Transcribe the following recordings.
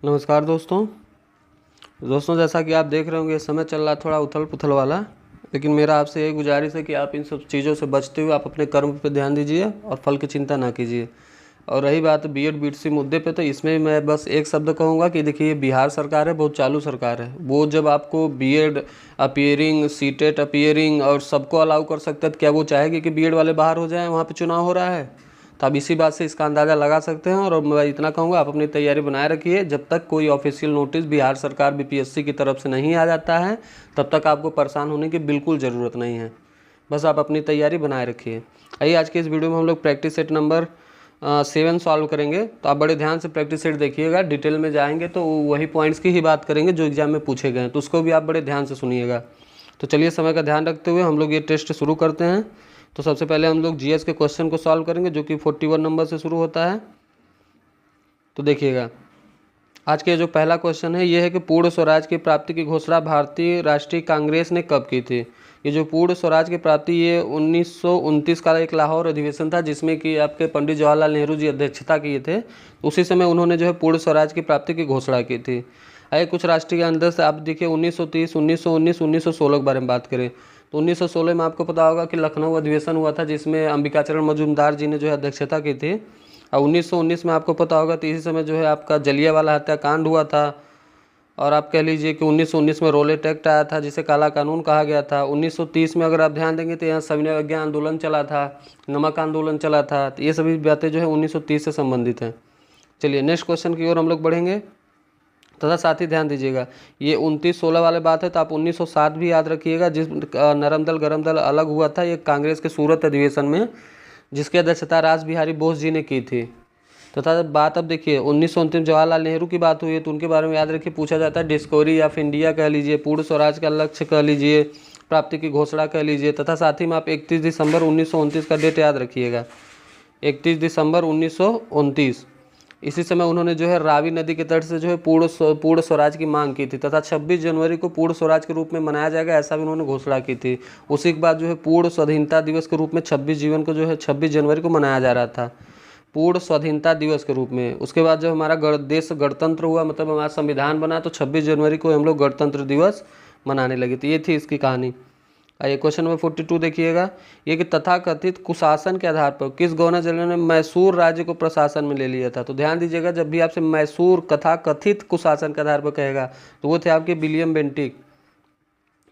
नमस्कार दोस्तों जैसा कि आप देख रहे होंगे समय चल रहा थोड़ा उथल पुथल वाला। लेकिन मेरा आपसे यही गुजारिश है कि आप इन सब चीज़ों से बचते हुए आप अपने कर्म पे ध्यान दीजिए और फल की चिंता ना कीजिए। और रही बात बीएड बीटीसी मुद्दे पे, तो इसमें मैं बस एक शब्द कहूँगा कि देखिए बिहार सरकार है, बहुत चालू सरकार है। वो जब आपको बीएड अपीयरिंग, सीटेट अपीयरिंग और सबको अलाउ कर सकता है, तो क्या वो चाहेगी कि बीएड वाले बाहर हो जाएं? वहाँ पे चुनाव हो रहा है। तो आप इसी बात से इसका अंदाज़ा लगा सकते हैं। और मैं इतना कहूँगा, आप अपनी तैयारी बनाए रखिए। जब तक कोई ऑफिशियल नोटिस बिहार सरकार बीपीएससी की तरफ से नहीं आ जाता है, तब तक आपको परेशान होने की बिल्कुल ज़रूरत नहीं है। बस आप अपनी तैयारी बनाए रखिए। आइए आज के इस वीडियो में हम लोग प्रैक्टिस सेट नंबर 7 सॉल्व करेंगे। तो आप बड़े ध्यान से प्रैक्टिस सेट देखिएगा। डिटेल में जाएंगे तो वही पॉइंट्स की ही बात करेंगे जो एग्जाम में पूछे गए हैं, तो उसको भी आप बड़े ध्यान से सुनिएगा। तो चलिए समय का ध्यान रखते हुए हम लोग ये टेस्ट शुरू करते हैं। तो सबसे पहले हम लोग जीएस के क्वेश्चन को सॉल्व करेंगे, जो कि 41 नंबर से शुरू होता है। तो देखिएगा, आज के जो पहला क्वेश्चन है ये है कि पूर्ण स्वराज की प्राप्ति की घोषणा भारतीय राष्ट्रीय कांग्रेस ने कब की थी। ये जो पूर्ण स्वराज की प्राप्ति, ये 1929 का एक लाहौर अधिवेशन था, जिसमें कि आपके पंडित जवाहरलाल नेहरू जी अध्यक्षता किए थे। उसी समय उन्होंने जो है पूर्ण स्वराज की प्राप्ति की घोषणा की थी। आइए कुछ राष्ट्रीय अंदर से आप देखिए 1930, 1919, 1916 के बारे में बात करें तो 1916 में आपको पता होगा कि लखनऊ अधिवेशन हुआ था, जिसमें अंबिकाचरण मजूमदार जी ने जो है अध्यक्षता की थी। और 1919 में आपको पता होगा तो इसी समय जो है आपका जलियांवाला हत्याकांड हुआ था। और आप कह लीजिए कि 1919 में रोलेट एक्ट आया था, जिसे काला कानून कहा गया था। 1930 में अगर आप ध्यान देंगे तो यहाँ सविनय अवज्ञा आंदोलन चला था, नमक आंदोलन चला था। तो ये सभी बातें जो है 1930 से संबंधित हैं। चलिए नेक्स्ट क्वेश्चन की ओर हम लोग बढ़ेंगे। तथा साथ ही ध्यान दीजिएगा, ये 29-16 वाले बात है, तो आप 1907 भी याद रखिएगा, जिस नरम दल गरम दल अलग हुआ था ये कांग्रेस के सूरत अधिवेशन में, जिसकी अध्यक्षता रास बिहारी बोस जी ने की थी। तथा बात अब देखिए 1929 जवाहरलाल नेहरू की बात हुई है, तो उनके बारे में याद रखिए, पूछा जाता है डिस्कवरी ऑफ इंडिया कह लीजिए, पूर्ण स्वराज का लक्ष्य कह लीजिए, प्राप्ति की घोषणा कह लीजिए। तथा साथ ही में आप 31 दिसंबर 1929 का डेट याद रखिएगा, 31 दिसंबर 1929। इसी समय उन्होंने जो है रावी नदी के तट से जो है पूर्ण स्वराज की मांग की थी। तथा 26 जनवरी को पूर्ण स्वराज के रूप में मनाया जाएगा, ऐसा भी उन्होंने घोषणा की थी। उसी के बाद जो है पूर्ण स्वाधीनता दिवस के रूप में 26 जनवरी को मनाया जा रहा था, पूर्ण स्वाधीनता दिवस के रूप में। उसके बाद जब हमारा देश गणतंत्र हुआ, मतलब हमारा संविधान बना, तो 26 जनवरी को हम लोग गणतंत्र दिवस मनाने लगे। तो ये थी इसकी कहानी। आइए क्वेश्चन नंबर 42 देखिएगा, ये कि तथाकथित कुशासन के आधार पर किस गवर्नर जनरल ने मैसूर राज्य को प्रशासन में ले लिया था। तो ध्यान दीजिएगा, जब भी आपसे मैसूर तथाकथित कुशासन के आधार पर कहेगा तो वो थे आपके William Bentinck,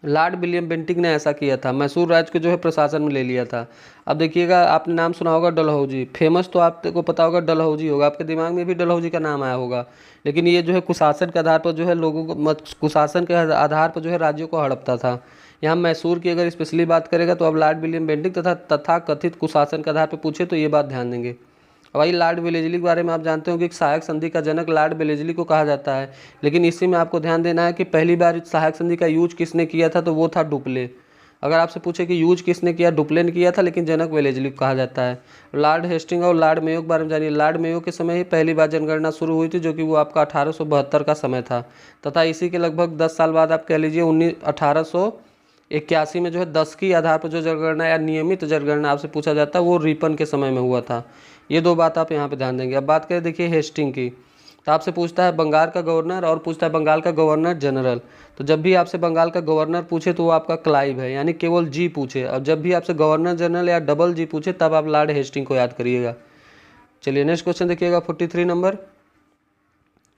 Lord William Bentinck ने ऐसा किया था, मैसूर राज्य को जो है प्रशासन में ले लिया था। अब देखिएगा, आपने नाम सुना होगा डलहौजी, फेमस तो आपको पता होगा डलहौजी होगा, आपके दिमाग में भी डलहौजी का नाम आया होगा। लेकिन ये जो है कुशासन के आधार पर जो है लोगों को, कुशासन के आधार पर जो है राज्यों को हड़पता था। यहाँ मैसूर की अगर स्पेशली बात करेगा तो अब लॉर्ड विलियम बेंटिक तथा कथित कुशासन के आधार पर पूछे तो ये बात ध्यान देंगे। अब भाई लॉर्ड वेलेस्ली के बारे में आप जानते हो कि सहायक संधि का जनक लॉर्ड वेलेस्ली को कहा जाता है। लेकिन इसी में आपको ध्यान देना है कि पहली बार सहायक संधि का यूज किसने किया था, तो वो था डुप्ले। अगर आपसे पूछे कि यूज किसने किया, डुप्ले ने किया था, लेकिन जनक वेलेस्ली को कहा जाता है। लॉर्ड हेस्टिंग और लॉर्ड मेयो के बारे में जानिए। लॉर्ड मेयो के समय ही पहली बार जनगणना शुरू हुई थी, जो कि वो आपका 1872 का समय था। तथा इसी के लगभग 10 साल बाद आप कह लीजिए 1881 में जो है 10 की आधार पर जो जनगणना या नियमित जनगणना आपसे पूछा जाता है, वो रिपन के समय में हुआ था। ये दो बात आप यहाँ पे ध्यान देंगे। अब बात करें देखिए हेस्टिंग की, तो आपसे पूछता है बंगाल का गवर्नर और पूछता है बंगाल का गवर्नर जनरल। तो जब भी आपसे बंगाल का गवर्नर पूछे तो वो आपका क्लाइव है, यानी केवल जी पूछे। और जब भी आपसे गवर्नर जनरल या डबल जी पूछे तब आप लॉर्ड हेस्टिंग को याद करिएगा। चलिए नेक्स्ट क्वेश्चन देखिएगा 43 नंबर,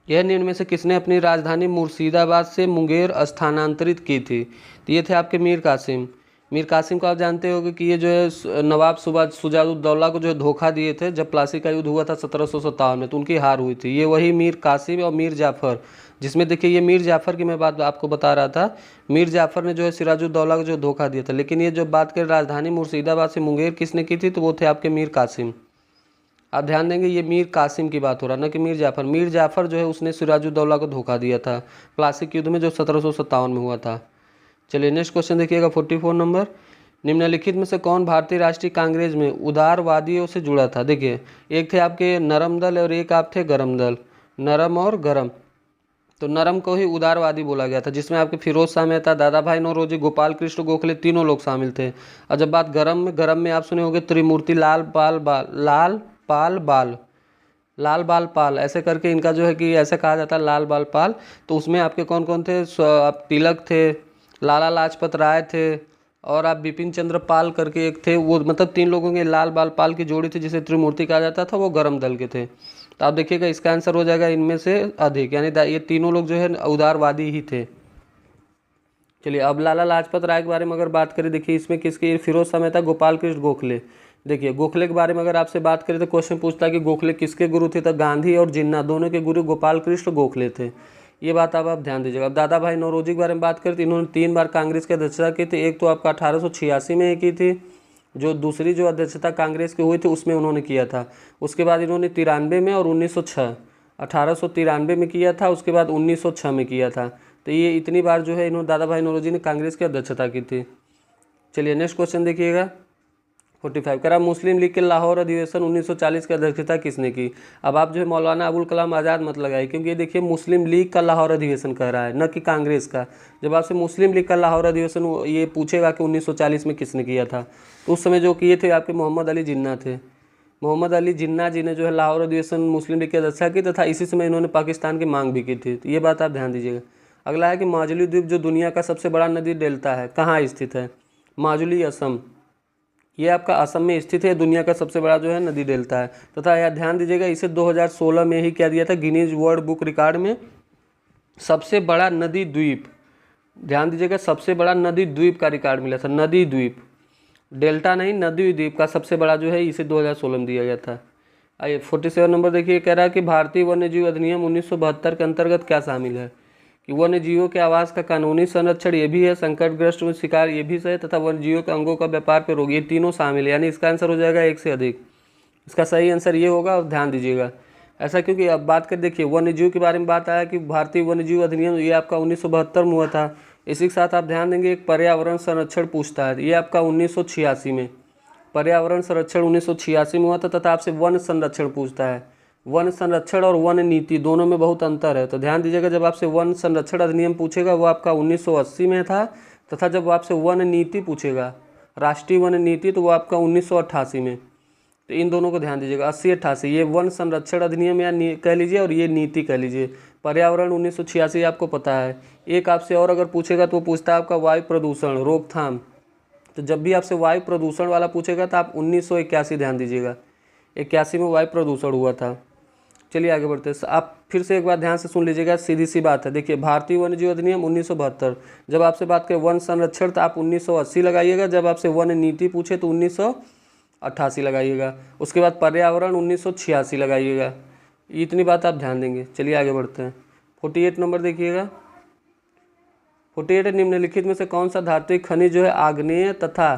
यह निम्न में से किसने अपनी राजधानी मुर्शिदाबाद से मुंगेर स्थानांतरित की थी। तो ये थे आपके मीर कासिम। मीर कासिम को आप जानते होंगे कि ये जो है नवाब शुजाउद्दौला को जो है धोखा दिए थे जब प्लासी का युद्ध हुआ था 1757 में, तो उनकी हार हुई थी। ये वही मीर कासिम और मीर जाफ़र, जिसमें देखिए ये मीर जाफ़र की मैं बात आपको बता रहा था। मीर जाफ़र ने जो है सिराजुद्दौला को जो धोखा दिया था। लेकिन ये जो बात करें राजधानी मुर्शिदाबाद से मुंगेर किसने की थी, तो वो थे आपके मीर कासिम। आप ध्यान देंगे, ये मीर कासिम की बात हो रहा है, ना कि मीर जाफ़र। मीर जाफ़र जो है उसने सिराजुद्दौला को धोखा दिया था प्लासी के युद्ध में, जो 1757 में हुआ था। चलिए नेक्स्ट क्वेश्चन देखिएगा 44 नंबर, निम्नलिखित में से कौन भारतीय राष्ट्रीय कांग्रेस में उदारवादियों से जुड़ा था। देखिए एक थे आपके नरम दल और एक आप थे गरम दल, नरम और गरम। तो नरम को ही उदारवादी बोला गया था, जिसमें आपके फिरोज शाह मेहता, दादा भाई नौरोजी, गोपाल कृष्ण गोखले तीनों लोग शामिल थे। और जब बात गरम में आप सुने होंगे त्रिमूर्ति लाल पाल बाल, लाल बाल पाल ऐसे करके इनका जो है कि ऐसे कहा जाता है लाल बाल पाल। तो उसमें आपके कौन कौन थे? आप तिलक थे, लाला लाजपत राय थे, और आप बिपिन चंद्र पाल करके एक थे। वो मतलब 3 लोगों के लाल बाल पाल की जोड़ी थी जिसे त्रिमूर्ति कहा जाता था, वो गरम दल के थे। तो आप देखिएगा इसका आंसर हो जाएगा इनमें से अधिक, यानी ये तीनों लोग जो है उदारवादी ही थे। चलिए अब लाला लाजपत राय के बारे में अगर बात करें, देखिए इसमें किसकी, फिरोज शाह मेहता, गोपाल कृष्ण गोखले। देखिए गोखले के बारे में अगर आपसे बात करें तो क्वेश्चन पूछता है कि गोखले किसके गुरु थे? तो गांधी और जिन्ना दोनों के गुरु गोपाल कृष्ण गोखले थे। ये बात आप ध्यान दीजिएगा। अब दादा भाई नौरोजी के बारे में बात करें तो इन्होंने 3 बार कांग्रेस की अध्यक्षता की थी। एक तो आपका 1886 में की थी, जो दूसरी जो अध्यक्षता कांग्रेस की हुई थी उसमें उन्होंने किया था। उसके बाद इन्होंने 93 में और 1906, 1893 में किया था, उसके बाद 1906 में किया था। तो ये इतनी बार जो है इन्होंने दादा भाई नौरोजी ने कांग्रेस की अध्यक्षता की थी। चलिए नेक्स्ट क्वेश्चन देखिएगा 45 करा मुस्लिम लीग के लाहौर अधिवेशन 1940 की अध्यक्षता किसने की? अब आप जो है मौलाना अबुल कलाम आज़ाद मत लगाइए, क्योंकि ये देखिए मुस्लिम लीग का लाहौर अधिवेशन कह रहा है, न कि कांग्रेस का। जब आपसे मुस्लिम लीग का लाहौर अधिवेशन ये पूछेगा कि 1940 में किसने किया था, तो उस समय जो किए थे आपके मोहम्मद अली जिन्ना थे। मोहम्मद अली जिन्ना जी ने जो है लाहौर अधिवेशन मुस्लिम लीग की अध्यक्षता की तथा इसी समय इन्होंने पाकिस्तान की मांग भी की थी। तो ये बात आप ध्यान दीजिएगा। अगला है कि माजुली द्वीप जो दुनिया का सबसे बड़ा नदी डेल्टा है, कहाँ स्थित है? माजुली असम, ये आपका असम में स्थित है। दुनिया का सबसे बड़ा जो है नदी डेल्टा है। तथा यह ध्यान दीजिएगा इसे 2016 में ही क्या दिया था गिनीज वर्ल्ड बुक रिकॉर्ड में, सबसे बड़ा नदी द्वीप। ध्यान दीजिएगा सबसे बड़ा नदी द्वीप का रिकॉर्ड मिला था। नदी द्वीप, डेल्टा नहीं, नदी द्वीप का सबसे बड़ा जो है इसे 2016 में दिया गया था। आइए 47 नंबर देखिए, कह रहा है कि भारतीय वन्यजीव अधिनियम 1972 के अंतर्गत क्या शामिल है? कि वन्यजीवों के आवास का कानूनी संरक्षण ये भी है, संकटग्रस्त शिकार ये भी है, तथा वन्यजीवों के अंगों का व्यापार पर रोक, ये तीनों शामिल है। यानी इसका आंसर हो जाएगा एक से अधिक। इसका सही आंसर ये होगा, और ध्यान दीजिएगा ऐसा, क्योंकि अब बात कर देखिए वन्यजीव के बारे में बात आया कि भारतीय वन्यजीव अधिनियम ये आपका 1972 में हुआ था। इसी के साथ आप ध्यान देंगे एक पर्यावरण संरक्षण पूछता है, ये आपका 1986 में, पर्यावरण संरक्षण 1986 में हुआ था। तथा आपसे वन संरक्षण पूछता है। वन संरक्षण और वन नीति दोनों में बहुत अंतर है, तो ध्यान दीजिएगा जब आपसे वन संरक्षण अधिनियम पूछेगा वो आपका 1980 में था, तथा जब आपसे वन नीति पूछेगा, राष्ट्रीय वन नीति, तो वो आपका 1988 में। तो इन दोनों को ध्यान दीजिएगा, 80-88, ये वन संरक्षण अधिनियम या कह लीजिए और ये नीति कह लीजिए। पर्यावरण 1986 आपको पता है। एक आपसे और अगर पूछेगा तो पूछता है आपका वायु प्रदूषण रोकथाम। तो जब भी आपसे वायु प्रदूषण वाला पूछेगा तो आप 1981 ध्यान दीजिएगा, 81 में वायु प्रदूषण हुआ था। चलिए आगे बढ़ते हैं। आप फिर से एक बार ध्यान से सुन लीजिएगा, सीधी सी बात है। देखिए भारतीय वन्यजीव अधिनियम 1972, जब आपसे बात करें वन संरक्षण तो आप 1980 लगाइएगा, जब आपसे वन नीति पूछे तो 1988 लगाइएगा। उसके बाद पर्यावरण 1986 लगाइएगा। इतनी बात आप ध्यान देंगे। चलिए आगे बढ़ते हैं। 48 नंबर देखिएगा। 48 निम्नलिखित में से कौन सा धात्विक खनिज जो है आग्नेय तथा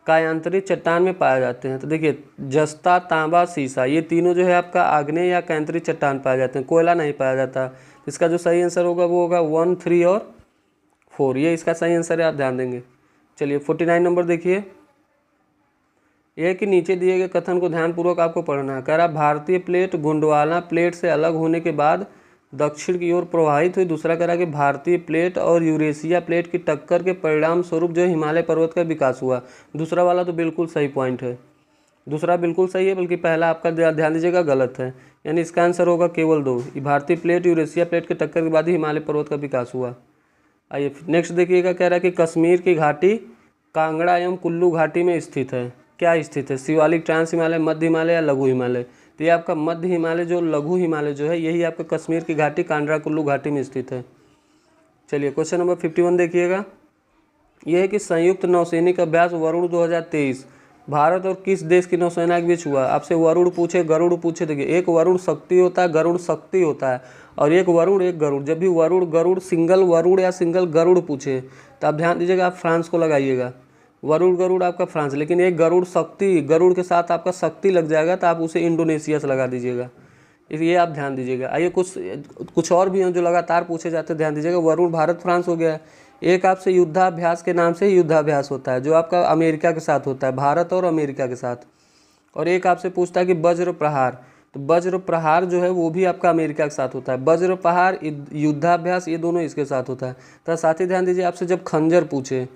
कायांतरित चट्टान में पाए जाते हैं? तो देखिए जस्ता, तांबा, सीसा, ये तीनों जो है आपका आग्नेय या कायांतरित चट्टान पाए जाते हैं, कोयला नहीं पाया जाता। इसका जो सही आंसर होगा वो होगा 1, 3 और 4, ये इसका सही आंसर है, आप ध्यान देंगे। चलिए 49 नंबर देखिए, यह कि नीचे दिए गए कथन को ध्यानपूर्वक आपको पढ़ना है। कह रहा भारतीय प्लेट गोंडवाना प्लेट से अलग होने के बाद दक्षिण की ओर प्रवाहित हुई। दूसरा कह रहा कि भारतीय प्लेट और यूरेशिया प्लेट की टक्कर के परिणाम स्वरूप जो हिमालय पर्वत का विकास हुआ। दूसरा वाला तो बिल्कुल सही पॉइंट है, दूसरा बिल्कुल सही है, बल्कि पहला आपका ध्यान दीजिएगा गलत है। यानी इसका आंसर होगा केवल 2, भारतीय प्लेट यूरेशिया प्लेट के टक्कर के बाद ही हिमालय पर्वत का विकास हुआ। आइए नेक्स्ट देखिएगा, कह रहा है कि कश्मीर की घाटी कांगड़ा एवं कुल्लू घाटी में स्थित है। क्या स्थित है? शिवालिक, ट्रांस हिमालय, मध्य हिमालय या लघु हिमालय? तो ये आपका मध्य हिमालय, जो लघु हिमालय जो है यही आपका कश्मीर की घाटी कांगड़ा कुल्लू घाटी में स्थित है। चलिए क्वेश्चन नंबर 51 देखिएगा, यह है कि संयुक्त नौसैनिक अभ्यास वरुण 2023 भारत और किस देश की नौसेना के बीच हुआ? आपसे वरुण पूछे, गरुड़ पूछे, देखिए एक वरुण शक्ति होता है, गरुड़ शक्ति होता है, और एक वरुण एक गरुड़। जब भी वरुण गरुड़ सिंगल वरुण या सिंगल गरुड़ पूछे तो आप ध्यान दीजिएगा, आप फ्रांस को लगाइएगा। वरुण गरुड़ आपका फ्रांस, लेकिन एक गरुड़ शक्ति, गरुड़ के साथ आपका शक्ति लग जाएगा तो आप उसे इंडोनेशिया से लगा दीजिएगा। ये आप ध्यान दीजिएगा। आइए कुछ और भी हैं जो लगातार पूछे जाते हैं, ध्यान दीजिएगा। वरुण भारत फ्रांस हो गया। एक आपसे युद्धाभ्यास के नाम से ही युद्धाभ्यास होता है जो आपका अमेरिका के साथ होता है, भारत और अमेरिका के साथ। और एक आपसे पूछता है कि वज्र प्रहार, तो वज्र प्रहार जो है वो भी आपका अमेरिका के साथ होता है। वज्र प्रहार, युद्धाभ्यास, ये दोनों इसके साथ होता है। तो साथ ही ध्यान दीजिए, आपसे जब खंजर पूछे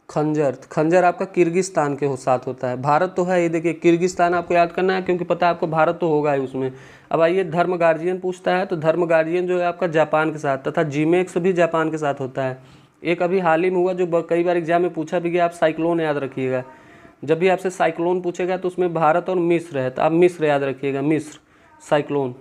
खंजर, खंजर आपका किर्गिस्तान के साथ होता है। भारत तो है ये, देखिए किर्गिस्तान आपको याद करना है क्योंकि पता है आपको भारत तो होगा ही उसमें। अब आइए धर्म गार्जियन पूछता है, तो धर्म गार्जियन जो है आपका जापान के साथ, तथा जीमेक्स भी जापान के साथ होता है। एक अभी हाल ही में हुआ जो कई बार एग्जाम में पूछा भी गया, आप साइक्लोन याद रखिएगा। जब भी आपसे साइक्लोन पूछेगा तो उसमें भारत और मिस्र है, तो आप मिस्र याद रखिएगा, मिस्र साइक्लोन।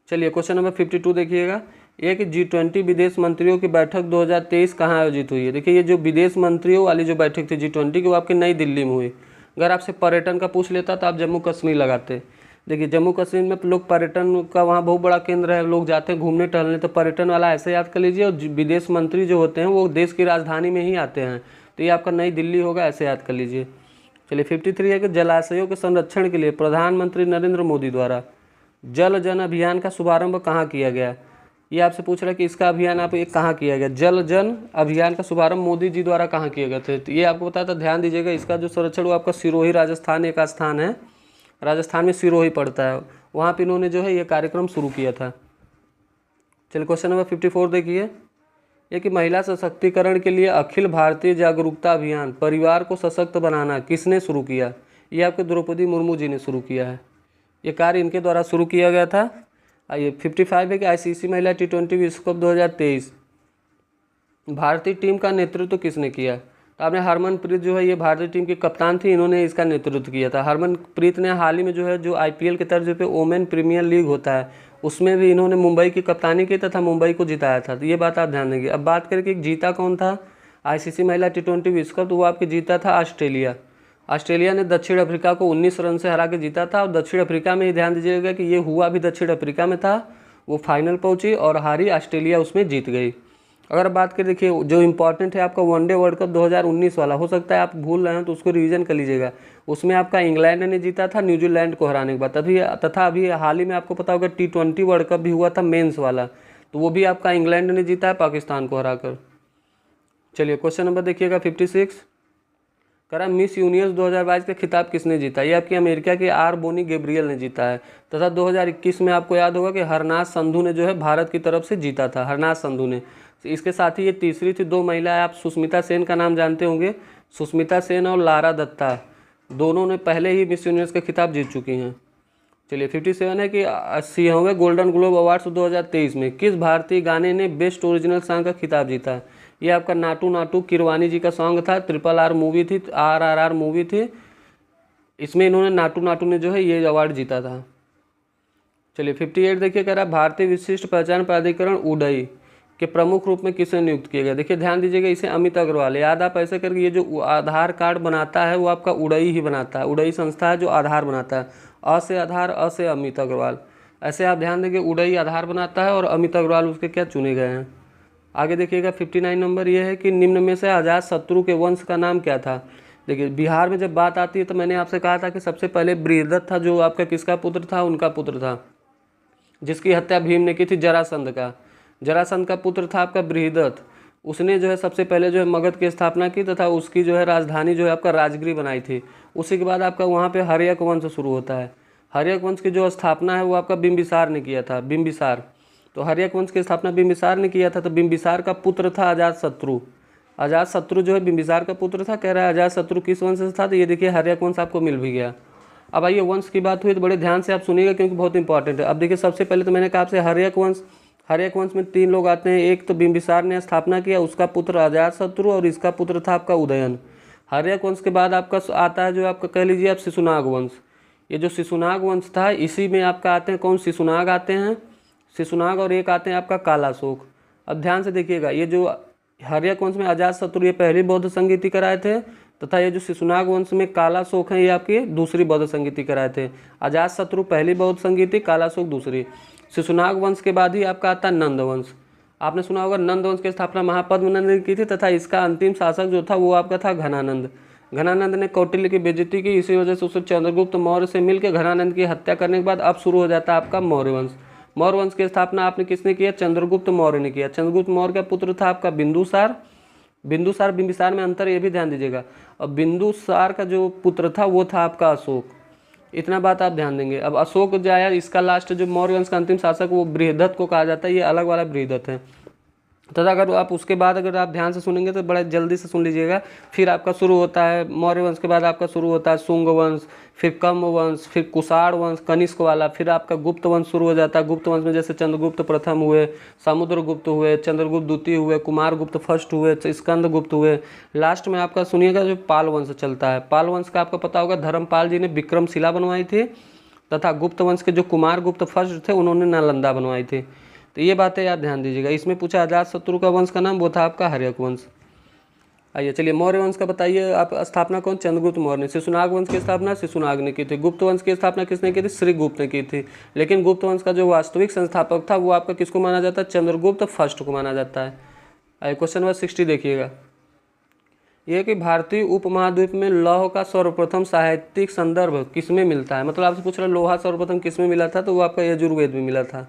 चलिए क्वेश्चन नंबर 52 देखिएगा। एक G20 विदेश मंत्रियों की बैठक 2023 कहाँ आयोजित हुई है। देखिए ये जो विदेश मंत्रियों वाली जो बैठक थी G20 की, वो आपकी नई दिल्ली में हुई। अगर आपसे पर्यटन का पूछ लेता तो आप जम्मू कश्मीर लगाते। देखिए जम्मू कश्मीर में तो लोग पर्यटन का वहाँ बहुत बड़ा केंद्र है, लोग जाते हैं घूमने टहलने, तो पर्यटन वाला ऐसे याद कर लीजिए। और विदेश मंत्री जो होते हैं वो देश की राजधानी में ही आते हैं, तो ये आपका नई दिल्ली होगा, ऐसे याद कर लीजिए। चलिए 53 है कि जलाशयों के संरक्षण के लिए प्रधानमंत्री नरेंद्र मोदी द्वारा जल जन अभियान का शुभारंभ कहाँ किया गया। ये आपसे पूछ रहा है कि इसका अभियान आप एक कहाँ किया गया। जल जन अभियान का शुभारंभ मोदी जी द्वारा कहाँ किए गए थे, तो ये आपको बताया था, ध्यान दीजिएगा। इसका जो संरक्षण वो आपका सिरोही राजस्थान एक स्थान है, राजस्थान में सिरोही पड़ता है, वहाँ पर इन्होंने जो है ये कार्यक्रम शुरू किया था। चलिए क्वेश्चन नंबर 54 देखिए। ये कि महिला सशक्तिकरण के लिए अखिल भारतीय जागरूकता अभियान परिवार को सशक्त बनाना किसने शुरू किया। ये आपके द्रौपदी मुर्मू जी ने शुरू किया है, ये कार्य इनके द्वारा शुरू किया गया था। आइए 55 है कि ICC महिला T20 विश्व कप 2023 भारतीय टीम का नेतृत्व किसने किया। तो आपने हरमनप्रीत जो है ये भारतीय टीम की कप्तान थी, इन्होंने इसका नेतृत्व किया था। हरमनप्रीत ने हाल ही में जो है जो IPL के तर्ज पे वोमेन प्रीमियर लीग होता है उसमें भी इन्होंने मुंबई की कप्तानी की तथा मुंबई को जिताया था, तो ये बात आप ध्यान देंगे। अब बात करें कि जीता कौन था ICC महिला T20 विश्व कप, तो वो आपके जीता था ऑस्ट्रेलिया। ऑस्ट्रेलिया ने दक्षिण अफ्रीका को 19 रन से हरा के जीता था। और दक्षिण अफ्रीका में ही ध्यान दीजिएगा कि ये हुआ भी दक्षिण अफ्रीका में था, वो फाइनल पहुंची और हारी ऑस्ट्रेलिया, उसमें जीत गई। अगर बात करें, देखिए जो इंपॉर्टेंट है आपका वनडे वर्ल्ड कप 2019 वाला, हो सकता है आप भूल रहे हैं तो उसको रिवीजन कर लीजिएगा। उसमें आपका इंग्लैंड ने जीता था न्यूजीलैंड को हराने के बाद। तथा अभी हाल ही में आपको पता होगा T20 वर्ल्ड कप भी हुआ था मेंस वाला, तो वो भी आपका इंग्लैंड ने जीता है पाकिस्तान को हराकर। चलिए क्वेश्चन नंबर देखिएगा 56 करा मिस यूनिवर्स 2022 का खिताब किसने जीता। ये आपकी अमेरिका के आर बोनी गैब्रियल ने जीता है। तथा 2021 में आपको याद होगा कि हरनाथ संधू ने जो है भारत की तरफ से जीता था, हरनाथ संधू ने। इसके साथ ही ये तीसरी थी। दो महिलाएं, आप सुष्मिता सेन का नाम जानते होंगे, सुष्मिता सेन और लारा दत्ता, दोनों ने पहले ही मिस यूनिवर्स का खिताब जीत चुकी हैं। चलिए 57 है कि 80वें गोल्डन ग्लोब अवार्ड्स 2023 में किस भारतीय गाने ने बेस्ट ओरिजिनल सॉन्ग का खिताब जीता। ये आपका नाटू नाटू किरवानी जी का सॉन्ग था, RRR मूवी थी, RRR मूवी थी, इसमें इन्होंने नाटू नाटू ने जो है ये अवार्ड जीता था। चलिए 58 देखिए, कह रहा है भारतीय विशिष्ट पहचान प्राधिकरण उडई के प्रमुख रूप में किसे नियुक्त किया गया। देखिए ध्यान दीजिएगा, इसे अमित अग्रवाल, याद आप ऐसे करके, ये जो आधार कार्ड बनाता है वो आपका उडई ही बनाता है, उडई संस्था है जो आधार बनाता है। अ से आधार, अ से अमित अग्रवाल, ऐसे आप ध्यान देंगे, उडई आधार बनाता है और अमित अग्रवाल उसके क्या चुने गए हैं। आगे देखिएगा 59 नंबर ये है कि निम्न में से अजात शत्रु के वंश का नाम क्या था। देखिए बिहार में जब बात आती है तो मैंने आपसे कहा था कि सबसे पहले बृहदत्त था, जो आपका किसका पुत्र था, उनका पुत्र था, जिसकी हत्या भीम ने की थी, जरासंध का। जरासंध का पुत्र था आपका बृहदत्त, उसने जो है सबसे पहले जो है मगध की स्थापना की तथा उसकी जो है राजधानी जो है आपका राजगिरी बनाई थी। उसी के बाद आपका वहाँ पे हर्यक वंश शुरू होता है। हर्यक वंश की जो स्थापना है वो आपका बिंबिसार ने किया था, बिंबिसार। तो हर्यक वंश की स्थापना बिंबिसार ने किया था। तो बिंबिसार का पुत्र था अजातशत्रु। अजातशत्रु जो है बिंबिसार का पुत्र था। कह रहा है अजातशत्रु किस वंश से था, तो ये देखिए हर्यक वंश आपको मिल भी गया। अब आइए वंश की बात हुई तो बड़े ध्यान से आप सुनिएगा क्योंकि बहुत इंपॉर्टेंट है। अब देखिए सबसे पहले तो मैंने कहा आपसे हर्यक वंश, हर्यक वंश में 3 लोग आते हैं। एक तो बिंबिसार ने स्थापना किया, उसका पुत्र अजातशत्रु, और इसका पुत्र था आपका उदयन। हर्यक वंश के बाद आपका आता है जो आपका कह लीजिए आप शिशुनाग वंश। ये जो शिशुनाग वंश था इसी में आपका आते हैं कौन, शिशुनाग आते हैं, शिशुनाग, और एक आते हैं आपका कालाशोक। अब ध्यान से देखिएगा, ये जो हर्यक वंश में अजातशत्रु ये पहली बौद्ध संगीति कराए थे, तथा ये जो शिशुनाग वंश में कालाशोक हैं ये आपकी दूसरी बौद्ध संगीति कराए थे। अजातशत्रु पहली बौद्ध संगीति, कालाशोक दूसरी। शिशुनाग वंश के बाद ही आपका आता है नंद वंश। आपने सुना होगा नंद वंश की स्थापना महापद्मनंद ने की थी तथा इसका अंतिम शासक जो था वो आपका था घनानंद। घनानंद ने कौटिल्य की बेइज्जती की, इसी वजह से उसे चंद्रगुप्त मौर्य से मिलकर घनानंद की हत्या करने के बाद अब शुरू हो जाता है आपका मौर्य वंश। मौर्य वंश की स्थापना आपने किसने किया, चंद्रगुप्त मौर्य ने किया। चंद्रगुप्त मौर्य का पुत्र था आपका बिंदुसार। बिंदुसार बिंबिसार में अंतर ये भी ध्यान दीजिएगा। और बिंदुसार का जो पुत्र था वो था आपका अशोक। इतना बात आप ध्यान देंगे। अब अशोक जो आया इसका लास्ट जो मौर्य वंश का अंतिम शासक वो बृहदत्त को कहा जाता है, ये अलग वाला बृहदत्त है। तथा अगर आप उसके बाद अगर आप ध्यान से सुनेंगे तो बड़ा जल्दी से सुन लीजिएगा। फिर आपका शुरू होता है मौर्य वंश के बाद आपका शुरू होता है शुंग वंश, फिर कम्म वंश, फिर कुषाण वंश कनिष्क वाला, फिर आपका गुप्त वंश शुरू हो जाता है। गुप्त वंश में जैसे चंद्रगुप्त प्रथम हुए, समुद्रगुप्त हुए, चंद्रगुप्त द्वितीय हुए, कुमारगुप्त फर्स्ट हुए, स्कंदगुप्त हुए। लास्ट में आपका सुनिएगा जो पाल वंश चलता है। पाल वंश का आपको पता होगा धर्मपाल जी ने विक्रमशिला बनवाई थी, तथा गुप्त वंश के जो कुमारगुप्त फर्स्ट थे उन्होंने नालंदा बनवाई थी। तो ये बातें याद ध्यान दीजिएगा। इसमें पूछा अजातशत्रु का वंश का नाम, वो था आपका हर्यक वंश। आइए चलिए मौर्य वंश का बताइए आप। स्थापना कौन? चंद्रगुप्त मौर्य ने। शिशुनाग वंश की स्थापना शिशुनाग ने की थी। गुप्त वंश की स्थापना किसने की थी? श्रीगुप्त ने की थी। लेकिन गुप्त वंश का जो वास्तविक संस्थापक था वो आपका किसको माना जाता है? चंद्रगुप्त फर्स्ट को माना जाता है। आइए क्वेश्चन नंबर 60 देखिएगा। यह कि भारतीय उपमहाद्वीप में लौह का सर्वप्रथम साहित्यिक संदर्भ किसमें मिलता है? मतलब आपसे पूछ रहा है लोहा सर्वप्रथम किसमें मिला था, तो वो आपका यजुर्वेद में मिला था।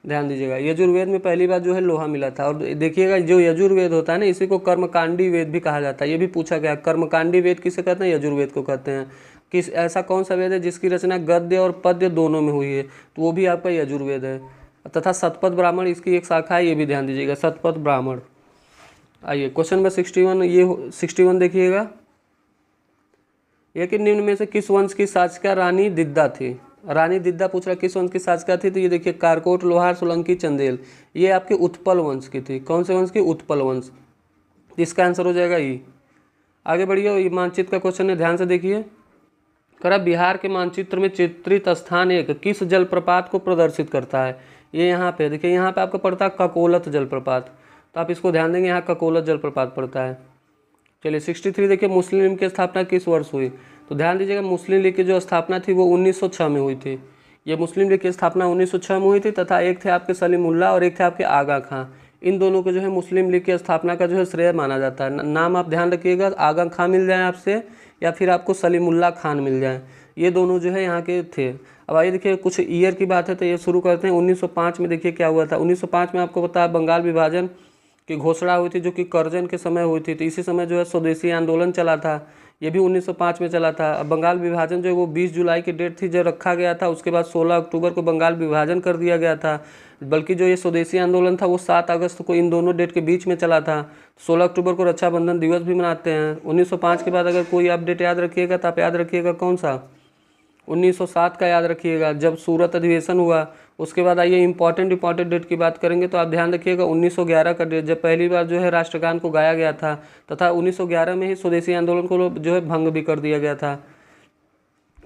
ध्यान दीजिएगा यजुर्वेद में पहली बार जो है लोहा मिला था। और देखिएगा जो यजुर्वेद होता है ना, इसी को कर्मकांडी वेद भी कहा जाता है। ये भी पूछा गया कर्मकांडी वेद किसे कहते हैं? यजुर्वेद को कहते हैं। किस ऐसा कौन सा वेद है जिसकी रचना गद्य और पद्य दोनों में हुई है? तो वो भी आपका यजुर्वेद है। तथा शतपथ ब्राह्मण इसकी एक शाखा है, ये भी ध्यान दीजिएगा शतपथ ब्राह्मण। आइए क्वेश्चन नंबर 61 ये 61 देखिएगा। यह कि निम्न में से किस वंश की शासका रानी दिद्दा थी? रानी दिद्दा पूछ रहा किस वंश की शासका थी? तो ये देखिए कारकोट, लोहार, सोलंकी, चंदेल, ये आपके उत्पल वंश की थी। कौन से वंश की? उत्पल वंश। इसका आंसर हो जाएगा ई। आगे बढ़िए, ये मानचित्र का क्वेश्चन है, ध्यान से देखिए। करा बिहार के मानचित्र में चित्रित स्थान एक किस जलप्रपात को प्रदर्शित करता है? ये यहाँ पे देखिए, यहाँ पे आपका पड़ता है ककोलत जलप्रपात, तो आप इसको ध्यान देंगे, यहाँ ककोलत जलप्रपात पड़ता है। चलिए 63 देखिए, मुस्लिम लीग की स्थापना किस वर्ष हुई? तो ध्यान दीजिएगा मुस्लिम लीग की जो स्थापना थी वो 1906 में हुई थी। ये मुस्लिम लीग की स्थापना 1906 में हुई थी। तथा एक थे आपके सलीमुल्लाह और एक थे आपके आगा खां। इन दोनों को जो है मुस्लिम लीग की स्थापना का जो है श्रेय माना जाता है। नाम आप ध्यान रखिएगा, आगा खां मिल जाए आपसे या फिर आपको सलीमुल्लाह खान मिल जाए, ये दोनों जो है यहाँ के थे। अब आइए देखिए कुछ ईयर की बात है तो ये शुरू करते हैं। 1905 में देखिए क्या हुआ था। 1905 में आपको पता है बंगाल विभाजन की घोषणा हुई थी, जो कि कर्जन के समय हुई थी। तो इसी समय जो है स्वदेशी आंदोलन चला था, ये भी 1905 में चला था। अब बंगाल विभाजन जो है वो 20 जुलाई की डेट थी जो रखा गया था। उसके बाद 16 अक्टूबर को बंगाल विभाजन कर दिया गया था। बल्कि जो ये स्वदेशी आंदोलन था वो 7 अगस्त को इन दोनों डेट के बीच में चला था। 16 अक्टूबर को रक्षाबंधन दिवस भी मनाते हैं। 1905 के बाद अगर कोई अपडेट याद रखिएगा तो आप याद रखिएगा कौन सा? 1907 का याद रखिएगा, जब सूरत अधिवेशन हुआ। उसके बाद आइए इंपॉर्टेंट डेट की बात करेंगे तो आप ध्यान रखिएगा 1911 का डेट, जब पहली बार जो है राष्ट्रगान को गाया गया था। तथा 1911 में ही स्वदेशी आंदोलन को जो है भंग भी कर दिया गया था।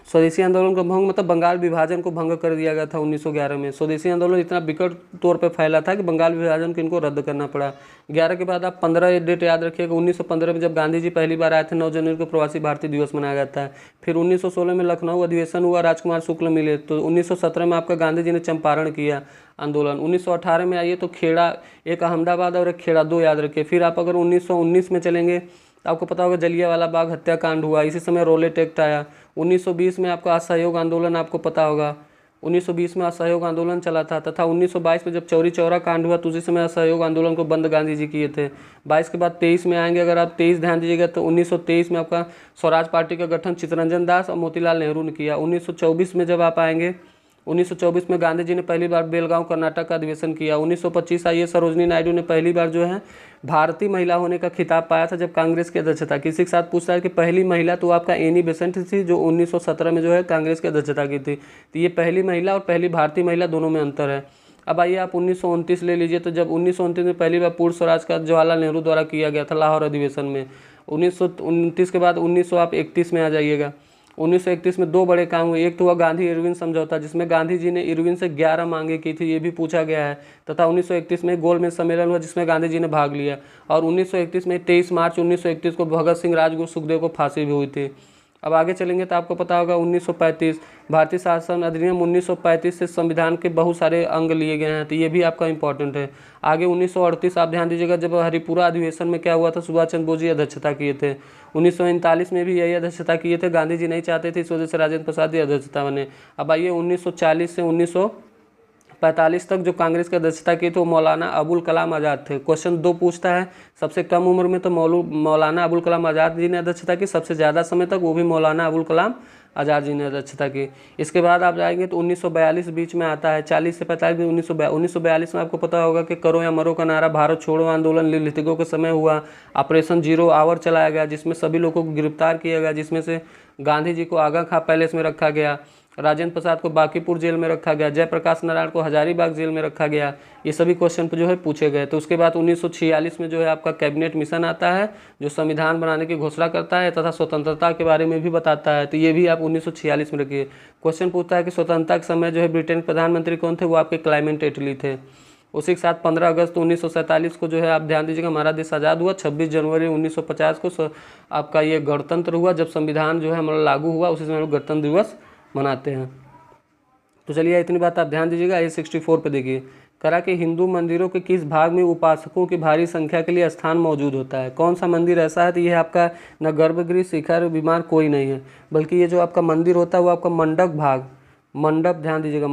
स्वदेशी आंदोलन को भंग मतलब बंगाल विभाजन को भंग कर दिया गया था 1911 में। स्वदेशी आंदोलन इतना विकट तौर पे फैला था कि बंगाल विभाजन को इनको रद्द करना पड़ा। 11 के बाद आप 15 डेट याद रखिएगा। 1915 में जब गांधी जी पहली बार आए थे, 9 जनवरी को प्रवासी भारतीय दिवस मनाया जाता है। फिर 1916 में लखनऊ अधिवेशन हुआ, राजकुमार शुक्ल मिले। तो 1917 में आपका गांधी जी ने चंपारण किया आंदोलन। 1918 में आइए तो खेड़ा, एक अहमदाबाद और एक खेड़ा, 2 याद रखिए। फिर आप अगर 1919 में चलेंगे तो आपको पता होगा जलियांवाला बाग हत्याकांड हुआ। इसी समय रोलेट एक्ट आया। 1920 में आपका असहयोग आंदोलन आपको पता होगा, 1920 में असहयोग आंदोलन चला था। तथा 1922 में जब चौरी चौरा कांड हुआ तो उसी समय असहयोग आंदोलन को बंद गांधी जी किए थे। 22 के बाद 23 में आएंगे, अगर आप 23 ध्यान दीजिएगा तो 1923 में आपका स्वराज पार्टी का गठन चित्तरंजन दास और मोतीलाल नेहरू ने किया। 1924 में जब आप आएंगे, 1924 में गांधी जी ने पहली बार बेलगांव कर्नाटक का अधिवेशन किया। 1925 आइए सरोजनी नायडू ने पहली बार जो है भारतीय महिला होने का खिताब पाया था जब कांग्रेस की अध्यक्षता। किसी के साथ पूछता है कि पहली महिला, तो आपका एनी बेसेंट थी जो 1917 में जो है कांग्रेस की अध्यक्षता की थी। तो ये पहली महिला और पहली भारतीय महिला दोनों में अंतर है। अब आइए आप 1929 ले लीजिए। तो जब 1929 में पहली बार पूर्ण स्वराज का जवाहरलाल नेहरू द्वारा किया गया था लाहौर अधिवेशन में। 1929 के बाद 1931 में आ जाइएगा। 1931 में 2 बड़े काम हुए। एक तो हुआ गांधी इरविन समझौता, जिसमें गांधी जी ने इरविन से 11 मांगे की थी, ये भी पूछा गया है। तथा 1931 में गोलमेज सम्मेलन हुआ जिसमें गांधी जी ने भाग लिया। और 1931 में 23 मार्च 1931 को भगत सिंह, राजगुरु, सुखदेव को फांसी भी हुई थी। अब आगे चलेंगे तो आपको पता होगा 1935 भारतीय शासन अधिनियम 1935 से संविधान के बहुत सारे अंग लिए गए हैं, तो ये भी आपका इंपॉर्टेंट है। आगे 1938 आप ध्यान दीजिएगा, जब हरिपुरा अधिवेशन में क्या हुआ था, सुभाष चंद्र बोस जी अध्यक्षता किए थे। 1939 में भी यही अध्यक्षता किए थे, गांधी जी नहीं चाहते थे, इस वजह से राजेंद्र प्रसाद जी अध्यक्षता बने। अब आइए 1940 से 1945 तक जो कांग्रेस की अध्यक्षता की तो मौलाना अबुल कलाम आज़ाद थे। क्वेश्चन 2 पूछता है, सबसे कम उम्र में तो मौलाना अबुल कलाम आज़ाद जी ने अध्यक्षता की, सबसे ज़्यादा समय तक वो भी मौलाना अबुल कलाम आज़ाद जी ने अध्यक्षता की। इसके बाद आप जाएंगे तो 1942 बीच में आता है, 40 से 45 1942 में आपको पता होगा कि करो या मरो का नारा भारत छोड़ो आंदोलन लिथिगो के समय हुआ। ऑपरेशन जीरो आवर चलाया गया जिसमें सभी लोगों को गिरफ्तार किया गया, जिसमें से गांधी जी को आगा खां पैलेस में रखा गया, राजेंद्र प्रसाद को बांकीपुर जेल में रखा गया, जयप्रकाश नारायण को हजारीबाग जेल में रखा गया। ये सभी क्वेश्चन जो है पूछे गए। तो उसके बाद 1946 में जो है आपका कैबिनेट मिशन आता है जो संविधान बनाने की घोषणा करता है तथा स्वतंत्रता के बारे में भी बताता है। तो ये भी आप 1946 में रखिए। क्वेश्चन पूछता है कि स्वतंत्रता के समय जो है ब्रिटेन के प्रधानमंत्री कौन थे, वो आपके क्लाइमेट एटली थे। उसी के साथ 15 अगस्त 1947 को जो है आप ध्यान दीजिएगा हमारा देश आज़ाद हुआ। 26 जनवरी 1950 को आपका ये गणतंत्र हुआ, जब संविधान जो है हमारा लागू हुआ, उसी समय हम लोग गणतंत्र दिवस मनाते हैं। तो चलिए इतनी बात आप ध्यान दीजिएगा। ये 64 पे देखिए, करा कि हिंदू मंदिरों के किस भाग में उपासकों की भारी संख्या के लिए स्थान मौजूद होता है। कौन सा मंदिर ऐसा है, तो ये आपका न गर्भगृह शिखर विमान कोई नहीं है, बल्कि ये जो आपका मंदिर होता है वो आपका मंडप भाग, मंडप ध्यान दीजिएगा,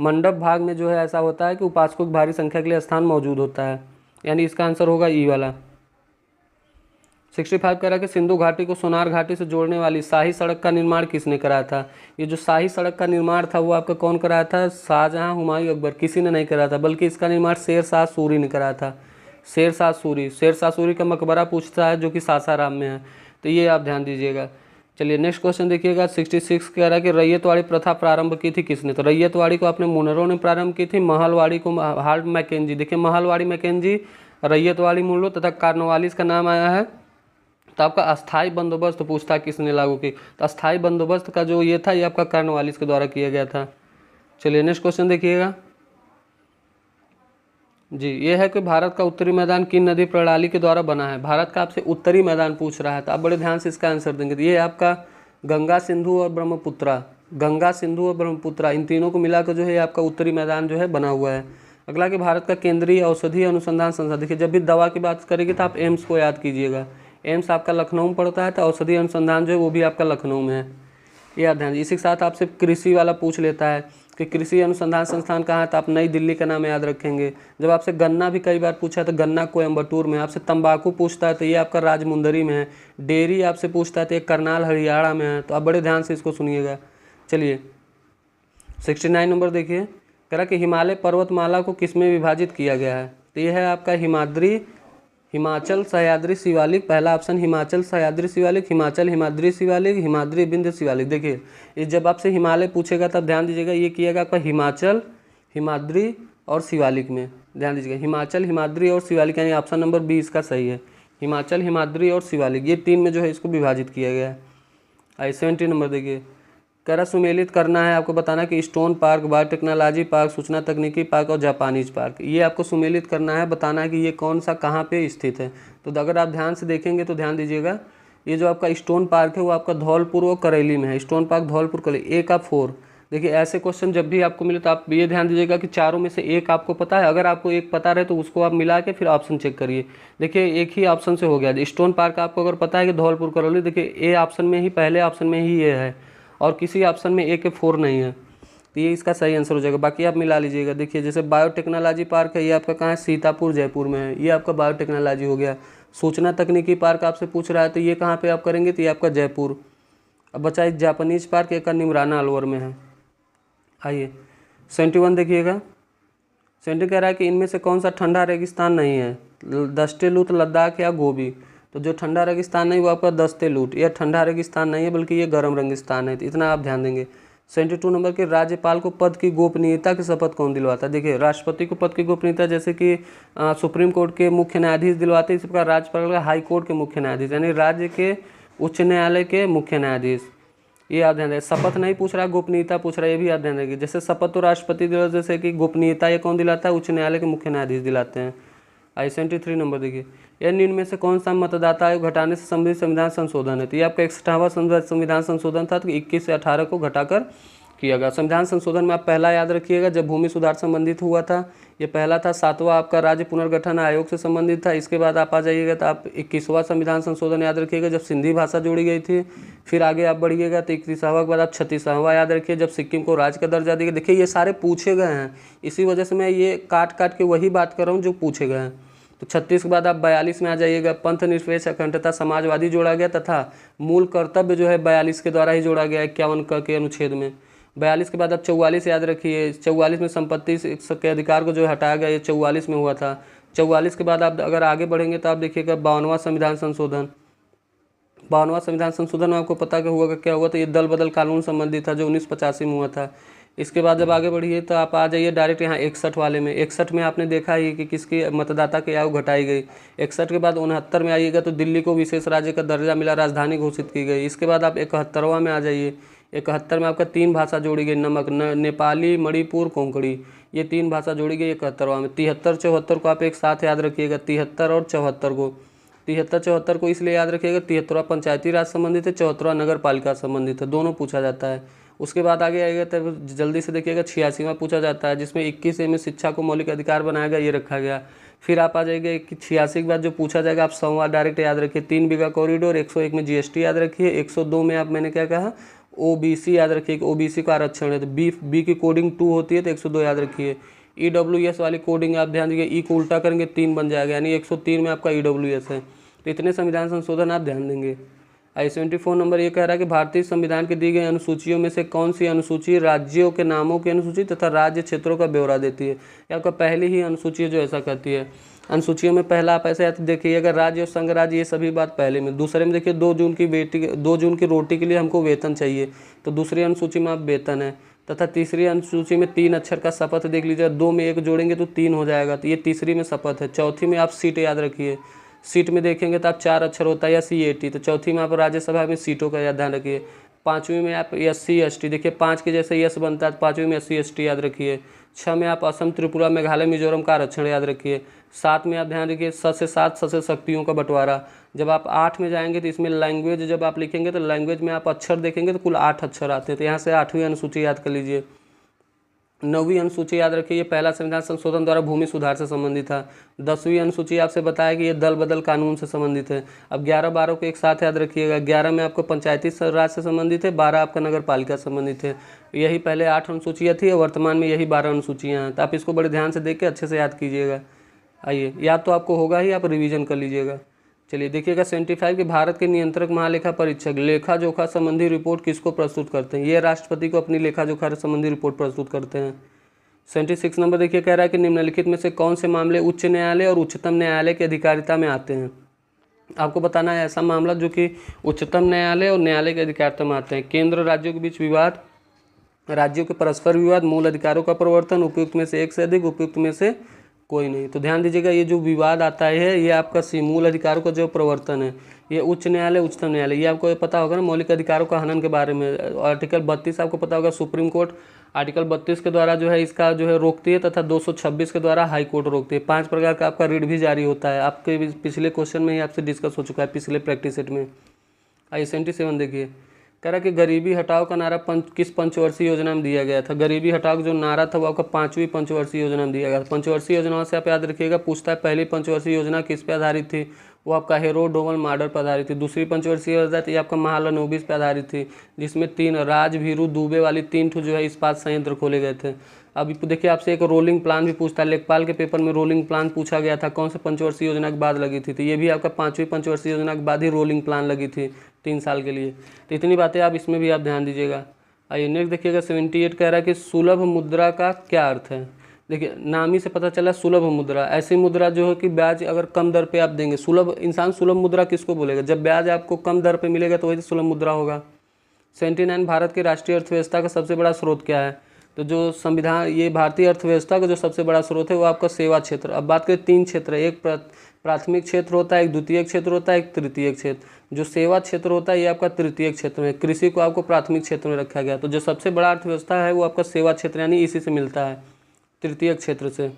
मंडप भाग में जो है ऐसा होता है कि उपासकों की भारी संख्या के लिए स्थान मौजूद होता है। यानी इसका आंसर होगा ई वाला। 65 कह रहा है कि सिंधु घाटी को सोनार घाटी से जोड़ने वाली शाही सड़क का निर्माण किसने कराया था। ये जो शाही सड़क का निर्माण था वो आपका कौन कराया था, शाहजहां, हुमायूं, अकबर, किसी ने नहीं कराया था, बल्कि इसका निर्माण शेर शाह सूरी ने कराया था। शेर शाह सूरी का मकबरा पूछता है जो कि सासाराम में है। तो ये आप ध्यान दीजिएगा। चलिए नेक्स्ट क्वेश्चन देखिएगा। 66 कह रहा है कि रैयतवाड़ी प्रथा प्रारंभ की थी किसने। तो रैयतवाड़ी को अपने मुनरों ने प्रारंभ की थी, महलवाड़ी को हार्ट मैकेंजी। देखिए महलवाड़ी, मैकेंजी, रैयतवाड़ी मुनरो तथा कार्नवालिस का नाम आया है। तो आपका अस्थाई बंदोबस्त पूछता है किसने लागू की। तो अस्थाई बंदोबस्त का जो ये था ये आपका कार्नवालिस के द्वारा किया गया था। चलिए नेक्स्ट क्वेश्चन देखिएगा जी। ये है कि भारत का उत्तरी मैदान किन नदी प्रणाली के द्वारा बना है। भारत का आपसे उत्तरी मैदान पूछ रहा है, तो आप बड़े ध्यान से इसका आंसर देंगे। तो ये आपका गंगा, सिंधु और ब्रह्मपुत्रा, गंगा, सिंधु और ब्रह्मपुत्रा, इन तीनों को मिलाकर जो है आपका उत्तरी मैदान जो है बना हुआ है। अगला कि भारत का केंद्रीय औषधि अनुसंधान संस्थान। देखिए जब भी दवा की बात करेंगे तो आप एम्स को याद कीजिएगा। एम्स आपका लखनऊ में पड़ता है, तो औषधि अनुसंधान जो है वो भी आपका लखनऊ में है। ये याद ध्यान। इसी के साथ आपसे कृषि वाला पूछ लेता है कि कृषि अनुसंधान संस्थान कहाँ है, तो आप नई दिल्ली का नाम याद रखेंगे। जब आपसे गन्ना भी कई बार पूछा है तो गन्ना कोयम्बटूर में। आपसे तंबाकू पूछता है तो ये आपका राजमुंदरी में है। डेयरी आपसे पूछता है तो ये करनाल हरियाणा में है। तो आप बड़े ध्यान से इसको सुनिएगा। चलिए 69 नंबर देखिए, कह रहा कि हिमालय पर्वतमाला को किस में विभाजित किया गया है। तो ये है आपका हिमाचल, सह्याद्री, शिवालिक। पहला ऑप्शन हिमाचल, सह्याद्री, शिवालिक, हिमाचल, हिमाद्री, शिवालिक, हिमाद्री, विंध्य, शिवालिक। देखिए ये जब आपसे हिमालय पूछेगा तब ध्यान दीजिएगा ये किएगा आपका हिमाचल, हिमाद्री और शिवालिक में। ध्यान दीजिएगा हिमाचल, हिमाद्री और शिवालिक, यानी ऑप्शन नंबर बी इसका सही है। हिमाचल, हिमाद्री और शिवालिक, ये तीन में जो है इसको विभाजित किया गया है। आई 70 नंबर देखिए, कह रहा सुमेलित करना है आपको बताना कि स्टोन पार्क, बायोटेक्नोलॉजी पार्क, सूचना तकनीकी पार्क और जापानीज पार्क, ये आपको सुमेलित करना है, बताना है कि ये कौन सा कहाँ पे स्थित है। तो अगर आप ध्यान से देखेंगे तो ध्यान दीजिएगा ये जो आपका स्टोन पार्क है वो आपका धौलपुर और करेली में है। स्टोन पार्क धौलपुर, करेली। एक आप 4। देखिए ऐसे क्वेश्चन जब भी आपको मिले तो आप ये ध्यान दीजिएगा कि चारों में से एक आपको पता है। अगर आपको एक पता रहे तो उसको आप मिला के फिर ऑप्शन चेक करिए। देखिए एक ही ऑप्शन से हो गया। स्टोन पार्क आपको अगर पता है कि धौलपुर करौली, देखिए ए ऑप्शन में ही, पहले ऑप्शन में ही ये है और किसी ऑप्शन में ए के 4 नहीं है, तो ये इसका सही आंसर हो जाएगा। बाकी आप मिला लीजिएगा। देखिए जैसे बायोटेक्नोलॉजी पार्क है ये आपका कहाँ है, सीतापुर, जयपुर में है। ये आपका बायोटेक्नोलॉजी हो गया। सूचना तकनीकी पार्क आपसे पूछ रहा है तो ये कहाँ पे आप करेंगे, तो ये आपका जयपुर। अब बचा एक जापानीज पार्क, एक का निमराना अलवर में है। आइए 71 देखिएगा। 70 कह रहा है कि इनमें से कौन सा ठंडा रेगिस्तान नहीं है, दस्ते लूट, लद्दाख या गोबी। तो जो ठंडा रेगिस्तान नहीं वो आपका दस्ते लूट, यह ठंडा रेगिस्तान नहीं है बल्कि ये गर्म रेगिस्तान है। तो इतना आप ध्यान देंगे। 72 नंबर के राज्यपाल को पद की गोपनीयता की शपथ कौन दिलवाता है। देखिए राष्ट्रपति को पद की गोपनीयता जैसे कि सुप्रीम कोर्ट के मुख्य न्यायाधीश दिलवाते हैं, इसी प्रकार राज्यपाल का हाई कोर्ट के मुख्य न्यायाधीश, यानी राज्य के उच्च न्यायालय के मुख्य न्यायाधीश। ये आप ध्यान दें। शपथ नहीं पूछ रहा है, गोपनीयता पूछ रहा है, ये भी आप ध्यान देंगे। जैसे शपथ तो राष्ट्रपति दिलाता, जैसे कि गोपनीयता ये कौन दिलाता है, उच्च न्यायालय के मुख्य न्यायाधीश दिलाते हैं। आई 73 नंबर देखिए, यह निम्न में से कौन सा मतदाता आयोग घटाने से संबंधित संविधान संशोधन है। तो ये आपका 61वां संविधान संशोधन था, तो 21 से 18 को घटाकर किया गया। संविधान संशोधन में आप पहला याद रखिएगा जब भूमि सुधार संबंधित हुआ था, ये पहला था। 7वां आपका राज्य पुनर्गठन आयोग से संबंधित था। इसके बाद आप आ जाइएगा तो आप 21वां संविधान संशोधन याद रखिएगा जब सिंधी भाषा जोड़ी गई थी। फिर आगे आप बढ़िएगा तो 31वां के बाद आप 36वां याद रखिए जब सिक्किम को राज्य का दर्जा दिया। देखिए ये सारे पूछे गए हैं, इसी वजह से मैं ये काट काट के वही बात कर रहा हूँ जो पूछे गए हैं। तो 36 के बाद आप 42 में आ जाइएगा, पंथ निरपेक्ष अखंडता समाजवादी जोड़ा गया तथा मूल कर्तव्य जो है 42 के द्वारा ही जोड़ा गया 51 के अनुच्छेद में। 42 के बाद आप 44 याद रखिए, 44 में संपत्ति के अधिकार को जो हटाया गया, ये 44 में हुआ था। 44 के बाद आप अगर आगे बढ़ेंगे तो आप देखिएगा 52वां संविधान संशोधन। 52वां संविधान संशोधन आपको पता क्या हुआ, क्या हुआ, तो ये दल बदल कानून संबंधी था जो 1985 में हुआ था। इसके बाद जब आगे बढ़िए तो आप आ जाइए डायरेक्ट यहाँ 61 वाले में। 61 में आपने देखा ही कि किसकी मतदाता की आयु घटाई गई। 61 के बाद 69 में आइएगा तो दिल्ली को विशेष राज्य का दर्जा मिला, राजधानी घोषित की गई। इसके बाद आप 71वां में आ जाइए। 71 में आपका 3 भाषा जोड़ी गई, नेपाली, मणिपुर, कोंकणी, ये 3 भाषा जोड़ी गई 71वां में। 73 74 को आप एक साथ याद रखिएगा, 73 और 74 को। 73 74 को इसलिए याद रखिएगा, 73वां पंचायती राज संबंधित है, 74वां नगर पालिका संबंधित है, दोनों पूछा जाता है। उसके बाद आगे आएगा तब जल्दी से देखिएगा 86वां पूछा जाता है, जिसमें 21 में शिक्षा को मौलिक अधिकार बनाया गया, ये रखा गया। फिर आप आ जाएंगे कि 86 के बाद जो पूछा जाएगा आप 100वां डायरेक्ट याद रखिए, 3 बीघा कॉरिडोर। 101 में जीएसटी याद रखिए। 102 में आप मैंने क्या कहा, ओबीसी याद रखिए, ओबीसी का आरक्षण है, तो बी की कोडिंग 2 होती है तो 102 याद रखिए। ईडब्ल्यूएस वाली कोडिंग आप ध्यान दीजिए, ई को उल्टा करेंगे 3 बन जाएगा, यानी 103 में आपका ईडब्ल्यूएस है। तो इतने संविधान संशोधन आप ध्यान देंगे। I-74 नंबर ये कह रहा है कि भारतीय संविधान के दी गई अनुसूचियों में से कौन सी अनुसूची राज्यों के नामों की अनुसूची तथा राज्य क्षेत्रों का ब्यौरा देती है। ये आपका पहली ही अनुसूची है जो ऐसा कहती है। अनुसूचियों में पहला आप ऐसे देखिए, अगर राज्य और संघ राज्य ये सभी बात पहले में। दूसरे में देखिए 2 जून की रोटी के लिए हमको वेतन चाहिए, तो दूसरी अनुसूची में आप वेतन है। तथा तीसरी अनुसूची में 3 अक्षर का शपथ देख लीजिए, 2 में 1 जोड़ेंगे तो 3 हो जाएगा, तो ये तीसरी में शपथ है। चौथी में आप सीट याद रखिए, सीट में देखेंगे तो आप 4 अक्षर होता है या CAT, तो चौथी में आप राज्यसभा में सीटों का याद ध्यान रखिए। 5वीं में आप SC ST, देखिए 5 के जैसे यस बनता है, 5वीं में SC ST याद रखिए। 6 में आप असम, त्रिपुरा, मेघालय, मिजोरम का आरक्षण याद रखिए। 7 में आप ध्यान रखिए स से 7 से शक्तियों का बंटवारा। जब आप 8 में जाएंगे तो इसमें लैंग्वेज जब आप लिखेंगे तो लैंग्वेज में आप अक्षर देखेंगे तो कुल 8 अक्षर आते हैं, तो यहाँ से 8वीं अनुसूची याद कर लीजिए। 9वीं अनुसूची याद रखिए, ये पहला संविधान संशोधन द्वारा भूमि सुधार से संबंधित था। 10वीं अनुसूची आपसे बताया कि ये दल बदल कानून से संबंधित है। अब 11 12 को एक साथ याद रखिएगा। 11 में आपको पंचायती राज से संबंधित है, 12 आपका नगर पालिका संबंधित है। यही पहले 8 अनुसूचियाँ थी और वर्तमान में यही 12 अनुसूचियाँ हैं, तो आप इसको बड़े ध्यान से देख के अच्छे से याद कीजिएगा। आइए, याद तो आपको होगा ही, आप रिवीजन कर लीजिएगा। चलिए देखिएगा 75 के भारत के नियंत्रक महालेखा परीक्षक लेखा जोखा संबंधी रिपोर्ट किसको प्रस्तुत करते हैं। ये राष्ट्रपति को अपनी लेखा जोखा संबंधी रिपोर्ट प्रस्तुत करते हैं। 76 नंबर देखिए कह रहा है कि निम्नलिखित में से कौन से मामले उच्च न्यायालय और उच्चतम न्यायालय की अधिकारिता में आते हैं। आपको बताना है ऐसा मामला जो कि उच्चतम न्यायालय और न्यायालय की अधिकारिता में आते हैं। केंद्र राज्यों के बीच विवाद, राज्यों के परस्पर विवाद, मूल अधिकारों का प्रवर्तन, उपयुक्त में से एक से अधिक, उपयुक्त में से कोई नहीं। तो ध्यान दीजिएगा, ये जो विवाद आता है ये आपका मूल अधिकारों का जो प्रवर्तन है, ये उच्च न्यायालय, उच्चतम न्यायालय। ये आपको पता होगा ना मौलिक अधिकारों का हनन के बारे में। आर्टिकल 32 आपको पता होगा, सुप्रीम कोर्ट आर्टिकल 32 के द्वारा जो है इसका जो है रोकती है, तथा 226 के द्वारा हाई कोर्ट रोकती है। 5 प्रकार का आपका रिट भी जारी होता है। आपके पिछले क्वेश्चन में ही आपसे डिस्कस हो चुका है, पिछले प्रैक्टिस सेट में। I-77 देखिए कह रहा कि गरीबी हटाओ का नारा किस पंचवर्षीय योजना में दिया गया था। गरीबी हटाओ का जो नारा था वो आपका 5वीं पंचवर्षीय योजना में दिया गया था। पंचवर्षीय योजनाओं से आप याद रखिएगा, पूछता है पहली पंचवर्षीय योजना किस पे आधारित थी, वो आपका हेरो डोमल मॉडल पर आधारित थी। दूसरी पंचवर्षीय योजना थी आपका महालनोबिस पे आधारित थी, जिसमें 3 राजभीरू दुबे वाली 3 जो है इस्पात संयंत्र खोले गए थे। अब देखिए आपसे एक रोलिंग प्लान भी पूछता है, लेखपाल के पेपर में रोलिंग प्लान पूछा गया था, कौन से पंचवर्षीय योजना के बाद लगी थी, तो ये भी आपका 5वीं पंचवर्षीय योजना के बाद ही रोलिंग प्लान लगी थी 3 साल के लिए। तो इतनी बातें आप इसमें भी आप ध्यान दीजिएगा। आइए नेक्स्ट देखिएगा 78 कह रहा है कि सुलभ मुद्रा का क्या अर्थ है। देखिए नाम ही से पता चला सुलभ मुद्रा, ऐसी मुद्रा जो है कि ब्याज अगर कम दर पे आप देंगे। सुलभ इंसान सुलभ मुद्रा किसको बोलेगा, जब ब्याज आपको कम दर पे मिलेगा तो वही सुलभ मुद्रा होगा। 79 भारत की राष्ट्रीय अर्थव्यवस्था का सबसे बड़ा स्रोत क्या है। तो जो संविधान, ये भारतीय अर्थव्यवस्था का जो सबसे बड़ा स्रोत है वो आपका सेवा क्षेत्र। अब बात करें 3 क्षेत्र है, एक प्राथमिक क्षेत्र होता है, एक द्वितीय क्षेत्र होता है, एक तृतीय क्षेत्र। जो सेवा क्षेत्र होता है ये आपका तृतीय क्षेत्र में, कृषि को आपको प्राथमिक क्षेत्र में रखा गया। तो जो सबसे बड़ा अर्थव्यवस्था है वो आपका सेवा क्षेत्र यानी इसी से मिलता है, तृतीय क्षेत्र से।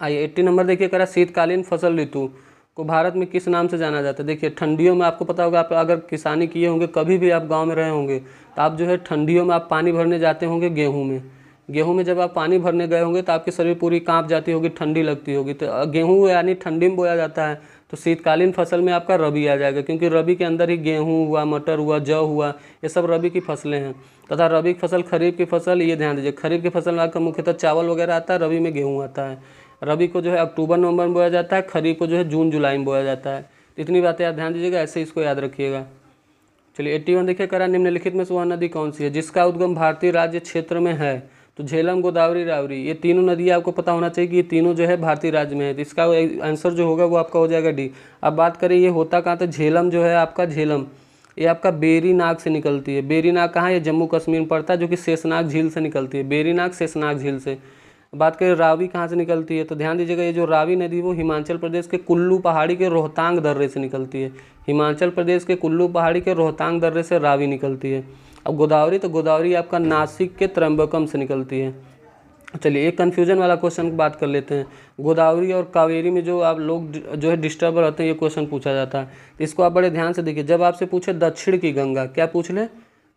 आइए 80 नंबर देखिए कह रहा शीतकालीन फसल ऋतु को भारत में किस नाम से जाना जाता है। देखिए ठंडियों में आपको पता होगा, आप अगर किसानी किए होंगे, कभी भी आप गांव में रहे होंगे, तो आप जो है ठंडियों में आप पानी भरने जाते होंगे गेहूं में। गेहूं में जब आप पानी भरने गए होंगे तो आपकी शरीर पूरी कांप जाती होगी, ठंडी लगती होगी। तो गेहूं यानी ठंडी में बोया जाता है, तो शीतकालीन फसल में आपका रबी आ जाएगा, क्योंकि रबी के अंदर ही गेहूँ हुआ, मटर हुआ, जौ हुआ, ये सब रबी की फसलें हैं। तथा रबी की फसल, खरीफ की फसल, ये ध्यान दीजिए, खरीफ की फसल में आपका मुख्यतः चावल वगैरह आता है, रबी में गेहूँ आता है। रबी को जो है अक्टूबर नवंबर में बोया जाता है, खरीफ को जो है जून जुलाई में बोया जाता है। तो इतनी बातें आप ध्यान दीजिएगा, ऐसे इसको याद रखिएगा। चलिए 81 देखिए, करा निम्नलिखित में से वह नदी कौन सी है जिसका उद्गम भारतीय राज्य क्षेत्र में है। तो झेलम, गोदावरी, रावरी, ये तीनों नदियाँ आपको पता होना चाहिए कि ये तीनों जो है भारतीय राज्य में है। तो इसका आंसर जो होगा वो आपका हो जाएगा डी। अब बात करें ये होता कहाँ, तो झेलम जो है आपका, झेलम ये आपका बेरीनाग से निकलती है। बेरीनाग कहाँ है, ये जम्मू कश्मीर में पड़ता है, जो कि शेषनाग झील से निकलती है। बेरीनाग शेषनाग झील से। बात करें रावी कहाँ से निकलती है, तो ध्यान दीजिएगा ये जो रावी नदी वो हिमाचल प्रदेश के कुल्लू पहाड़ी के रोहतांग दर्रे से निकलती है। हिमाचल प्रदेश के कुल्लू पहाड़ी के रोहतांग दर्रे से रावी निकलती है। अब गोदावरी, तो गोदावरी आपका नासिक के त्र्यंबकम से निकलती है। चलिए एक कन्फ्यूजन वाला क्वेश्चन की बात कर लेते हैं। गोदावरी और कावेरी में जो आप लोग जो है डिस्टर्ब रहते हैं, ये क्वेश्चन पूछा जाता है। तो इसको आप बड़े ध्यान से देखिए। जब आपसे पूछे दक्षिण की गंगा, क्या पूछ ले,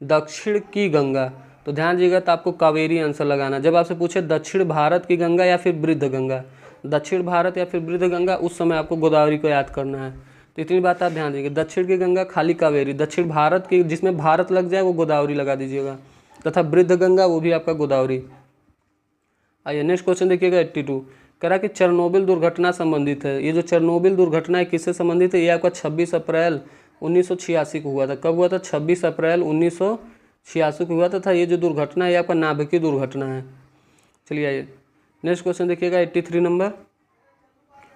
दक्षिण की गंगा, तो ध्यान दीजिएगा तो आपको कावेरी आंसर लगाना। जब आपसे पूछे दक्षिण भारत की गंगा या फिर वृद्ध गंगा, दक्षिण भारत या फिर वृद्ध गंगा, उस समय आपको गोदावरी को याद करना है। तो इतनी बात आप ध्यान दीजिए। दक्षिण की गंगा खाली कावेरी, दक्षिण भारत की जिसमें भारत लग जाए वो गोदावरी लगा दीजिएगा, तथा वृद्ध गंगा वो भी आपका गोदावरी। आइए नेक्स्ट क्वेश्चन देखिएगा 82, करा कि चेरनोबिल दुर्घटना संबंधित है। ये जो चेरनोबिल दुर्घटना है किससे संबंधित है, ये आपका 26 अप्रैल 1986 को हुआ था। कब हुआ था, 26 अप्रैल 1986 को हुआ था। ये जो दुर्घटना है ये आपका नाभिकीय दुर्घटना है। चलिए आइए नेक्स्ट क्वेश्चन देखिएगा 83 नंबर,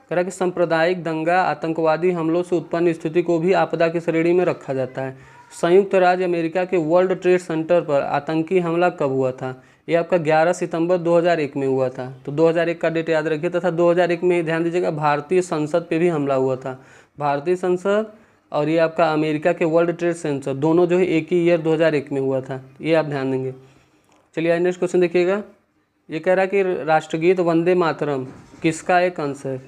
करा कि सांप्रदायिक दंगा आतंकवादी हमलों से उत्पन्न स्थिति को भी आपदा की श्रेणी में रखा जाता है। संयुक्त राज्य अमेरिका के वर्ल्ड ट्रेड सेंटर पर आतंकी हमला कब हुआ था, ये आपका 11 सितंबर 2001 में हुआ था। तो 2001 का डेट याद रखिए, तथा 2001 में ध्यान दीजिएगा भारतीय संसद पे भी हमला हुआ था। भारतीय संसद और ये आपका अमेरिका के वर्ल्ड ट्रेड सेंटर दोनों जो है एक ही ईयर 2001 में हुआ था, ये आप ध्यान देंगे। चलिए नेक्स्ट क्वेश्चन देखिएगा, ये कह रहा है कि राष्ट्रगीत वंदे मातरम किसका एक अंश है।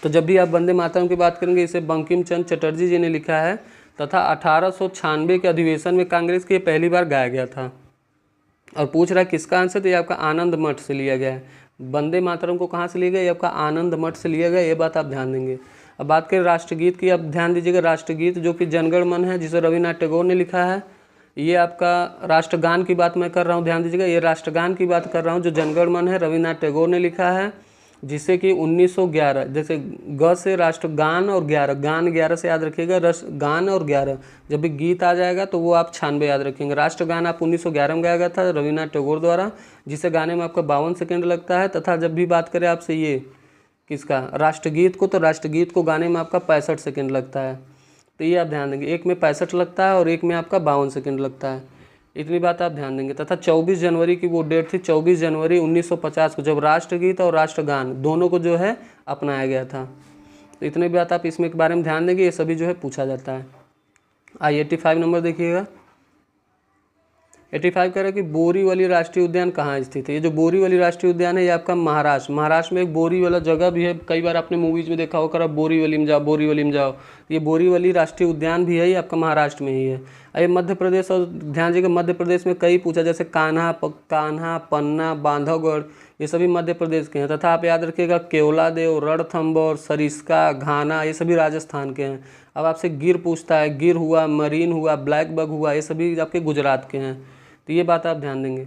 तो जब भी आप वंदे मातरम की बात करेंगे, इसे बंकिम चंद्र चटर्जी जी ने लिखा है, तथा 1896 के अधिवेशन में कांग्रेस के पहली बार गाया गया था। और पूछ रहा है किसका आंसर, तो ये आपका आनंद मठ से लिया गया है। वंदे मातरम को कहाँ से लिया गया, ये आपका आनंद मठ से लिया गया, ये बात आप ध्यान देंगे। अब बात करें राष्ट्रगीत की, अब ध्यान दीजिएगा राष्ट्रगीत जो कि जनगण मन है, जिसे रविन्द्रनाथ टैगोर ने लिखा है। ये आपका राष्ट्रगान की बात मैं कर रहा हूँ, ध्यान दीजिएगा ये राष्ट्रगान की बात कर रहा हूँ। जो जनगण मन है रविन्द्रनाथ टैगोर ने लिखा है, जिसे कि 1911, जैसे ग से राष्ट्रगान और 11, गान 11 से याद रखिएगा, गान और 11, जब भी गीत आ जाएगा तो वो आप 96 याद रखेंगे। राष्ट्रगान आप 1911 में गाया गया था रविन्द्रनाथ टैगोर द्वारा, जिसे गाने में आपका 52 सेकेंड लगता है। तथा जब भी बात करें आपसे ये किसका, राष्ट्रगीत को, तो राष्ट्रगीत को गाने में आपका 65 सेकेंड लगता है। तो ये आप ध्यान देंगे, एक में 65 लगता है और एक में आपका 52 सेकेंड लगता है। इतनी बात आप ध्यान देंगे। तथा 24 जनवरी की वो डेट थी, 24 जनवरी 1950 को, जब राष्ट्रगीत और राष्ट्रगान दोनों को जो है अपनाया गया था। तो इतनी बात आप इसमें के बारे में ध्यान देंगे, ये सभी जो है पूछा जाता है। आइए 85 नंबर देखिएगा, 85 कह रहा है कि बोरीवली राष्ट्रीय उद्यान कहाँ स्थित है। ये जो बोरीवली राष्ट्रीय उद्यान है ये आपका महाराष्ट्र में एक बोरी वाला जगह भी है। कई बार आपने मूवीज में देखा होगा, बोरीवली में जाओ, बोरीवली में जाओ। ये बोरीवली राष्ट्रीय उद्यान भी है, ये आपका महाराष्ट्र में ही है। ये मध्य प्रदेश, और ध्यान दीजिएगा मध्य प्रदेश में कई पूछा, जैसे कान्हा, पन्ना, बांधवगढ़, ये सभी मध्य प्रदेश के हैं। तथा आप याद रखिएगा केवलादेव, रणथंभौर, सरिस्का, घाना, ये सभी राजस्थान के हैं। अब आपसे गिर पूछता है, गिर हुआ, मरीन हुआ, ब्लैक बग हुआ, ये सभी आपके गुजरात के हैं। तो ये बात आप ध्यान देंगे।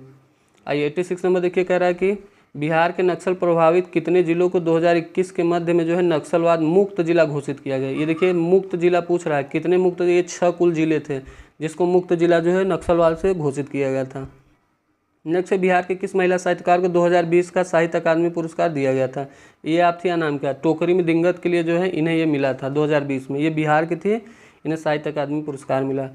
आइए 86 नंबर देखिए, कह रहा है कि बिहार के नक्सल प्रभावित कितने जिलों को 2021 के मध्य में जो है नक्सलवाद मुक्त जिला घोषित किया गया। ये देखिए मुक्त जिला पूछ रहा है, कितने मुक्त, ये 6 कुल जिले थे जिसको मुक्त जिला जो है नक्सलवाद से घोषित किया गया था। नेक्स्ट है, बिहार के किस महिला साहित्यकार को 2020 का साहित्य अकादमी पुरस्कार दिया गया था। ये आप थी, नाम क्या, टोकरी में दिंगत के लिए जो है इन्हें ये मिला था 2020 में। ये बिहार के थे, इन्हें साहित्य अकादमी पुरस्कार मिला।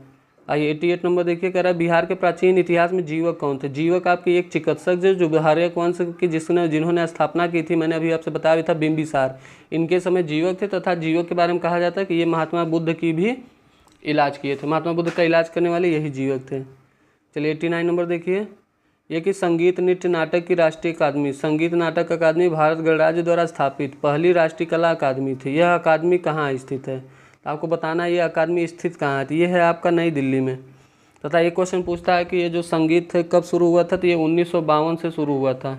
आइए 88 नंबर देखिए, कह रहा है बिहार के प्राचीन इतिहास में जीवक कौन थे। जीवक आपके एक चिकित्सक जो बिहारिया वंश की जिन्होंने स्थापना की थी, मैंने अभी आपसे बताया भी था, बिंबिसार, इनके समय जीवक थे। तथा जीवक के बारे में कहा जाता है कि ये महात्मा बुद्ध की भी इलाज किए थे, महात्मा बुद्ध का इलाज करने वाले यही जीवक थे। चलिए 89 नंबर देखिए, ये कि संगीत नृत्य नाटक की राष्ट्रीय अकादमी, संगीत नाटक अकादमी भारत गणराज्य द्वारा स्थापित पहली राष्ट्रीय कला अकादमी थी। यह अकादमी कहाँ स्थित है, तो आपको बताना है ये अकादमी स्थित कहाँ है। तो ये है आपका नई दिल्ली में। तथा ये क्वेश्चन पूछता है कि ये जो संगीत है कब शुरू हुआ था, तो ये 1952 से शुरू हुआ था।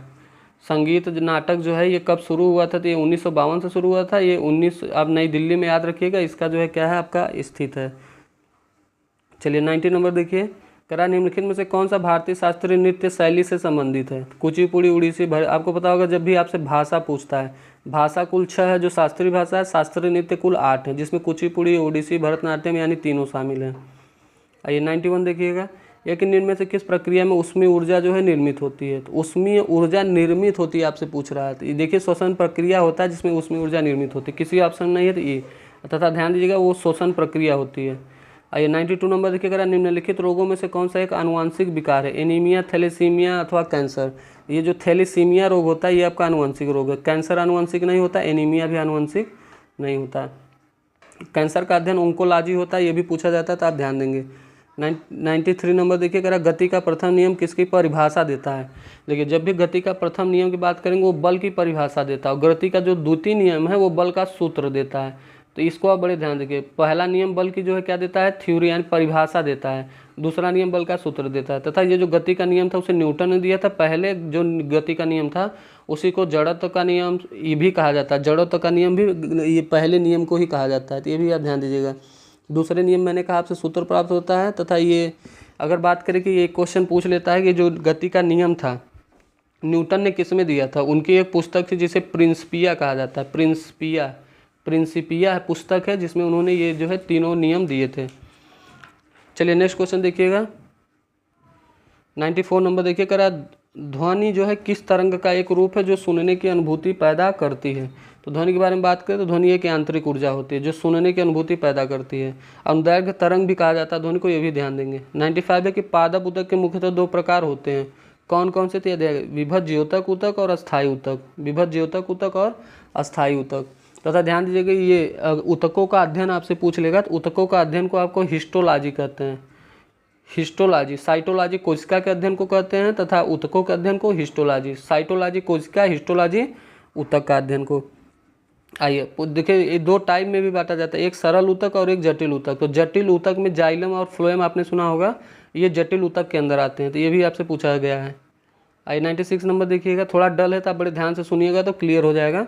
संगीत नाटक जो है ये कब शुरू हुआ था, तो ये 1952 से शुरू हुआ था। ये 19 आप नई दिल्ली में याद रखिएगा, इसका जो है क्या है आपका स्थित है। चलिए 90 नंबर देखिए, करा निम्नलिखित में से कौन सा भारतीय शास्त्रीय नृत्य शैली से संबंधित है? कुचिपुड़ी, उड़ीसी, आपको पता होगा जब भी आपसे भाषा पूछता है, भाषा कुल 6 है जो शास्त्रीय भाषा है, शास्त्रीय नृत्य कुल 8 है जिसमें कुचिपुड़ी, ओडिसी, भरतनाट्यम यानी तीनों शामिल हैं। आइए 91 देखिएगा, एक निम्न में से किस प्रक्रिया में ऊष्मीय ऊर्जा जो है निर्मित होती है? तो ऊष्मीय ऊर्जा निर्मित होती है आपसे पूछ रहा है, तो ये देखिए श्वसन प्रक्रिया होता है जिसमें ऊष्मीय ऊर्जा निर्मित होती है, किसी ऑप्शन नहीं है तो ये, तथा ध्यान दीजिएगा वो श्वसन प्रक्रिया होती है। आइए 92 नंबर देखिएगा, निम्नलिखित रोगों में से कौन सा एक आनुवंशिक विकार है? एनीमिया, थैलेसीमिया अथवा कैंसर। ये जो थैलेसीमिया रोग होता है ये आपका आनुवंशिक रोग है, कैंसर आनुवंशिक नहीं होता, एनीमिया भी आनुवंशिक नहीं होता। कैंसर का अध्ययन ओंकोलॉजी होता है, ये भी पूछा जाता है तो आप ध्यान देंगे। 93 नंबर देखिए, करा गति का प्रथम नियम किसकी परिभाषा देता है? देखिए जब भी गति का प्रथम नियम की बात करेंगे वो बल की परिभाषा देता है, और गति का जो द्वितीय नियम है वो बल का सूत्र देता है, तो इसको आप बड़े ध्यान देखिए। पहला नियम बल की जो है क्या देता है? थ्योरी यानी परिभाषा देता है, दूसरा नियम बल का सूत्र देता है, तथा ये जो गति का नियम था उसे न्यूटन ने दिया था। पहले जो गति का नियम था उसी को जड़त्व का नियम ये भी कहा जाता है, जड़त्व का नियम भी ये पहले नियम को ही कहा जाता है, तो ये भी आप ध्यान दीजिएगा। दूसरे नियम मैंने कहा आपसे सूत्र प्राप्त होता है, तथा ये अगर बात करें कि ये क्वेश्चन पूछ लेता है कि जो गति का नियम था न्यूटन ने किस में दिया था? उनकी एक पुस्तक थी जिसे प्रिंसिपिया कहा जाता है, प्रिंसिपिया पुस्तक है जिसमें उन्होंने ये जो है तीनों नियम दिए थे। चलिए नेक्स्ट क्वेश्चन देखिएगा, 94 नंबर देखिए, करा ध्वनि जो है किस तरंग का एक रूप है जो सुनने की अनुभूति पैदा करती है? तो ध्वनि के बारे में बात करें तो ध्वनि एक यांत्रिक ऊर्जा होती है जो सुनने की अनुभूति पैदा करती है। अनुदैर्घ्य तरंग भी कहा जाता है ध्वनि को, ये भी ध्यान देंगे। 95 है कि पादप ऊतक के मुख्यतः 2 प्रकार होते हैं, कौन कौन से थे? विभक्त ज्योतक ऊतक और अस्थायी ऊतक, विभक्त ज्योतक ऊतक और अस्थायी ऊतक। तथा ध्यान दीजिएगा ये ऊतकों का अध्ययन आपसे पूछ लेगा, तो ऊतकों का अध्ययन को आपको हिस्टोलॉजी कहते हैं, हिस्टोलॉजी। साइटोलॉजी कोशिका के अध्ययन को कहते हैं तथा ऊतकों के अध्ययन को हिस्टोलॉजी। साइटोलॉजी कोशिका, हिस्टोलॉजी ऊतक का अध्ययन को। आइए देखिए ये 2 टाइप में भी बांटा जाता है, एक सरल ऊतक और एक जटिल ऊतक। तो जटिल ऊतक में जाइलम और फ्लोएम आपने सुना होगा, ये जटिल ऊतक के अंदर आते हैं, तो ये भी आपसे पूछा गया है। आइए 96 नंबर देखिएगा, थोड़ा डल है तो आप बड़े ध्यान से सुनिएगा तो क्लियर हो जाएगा।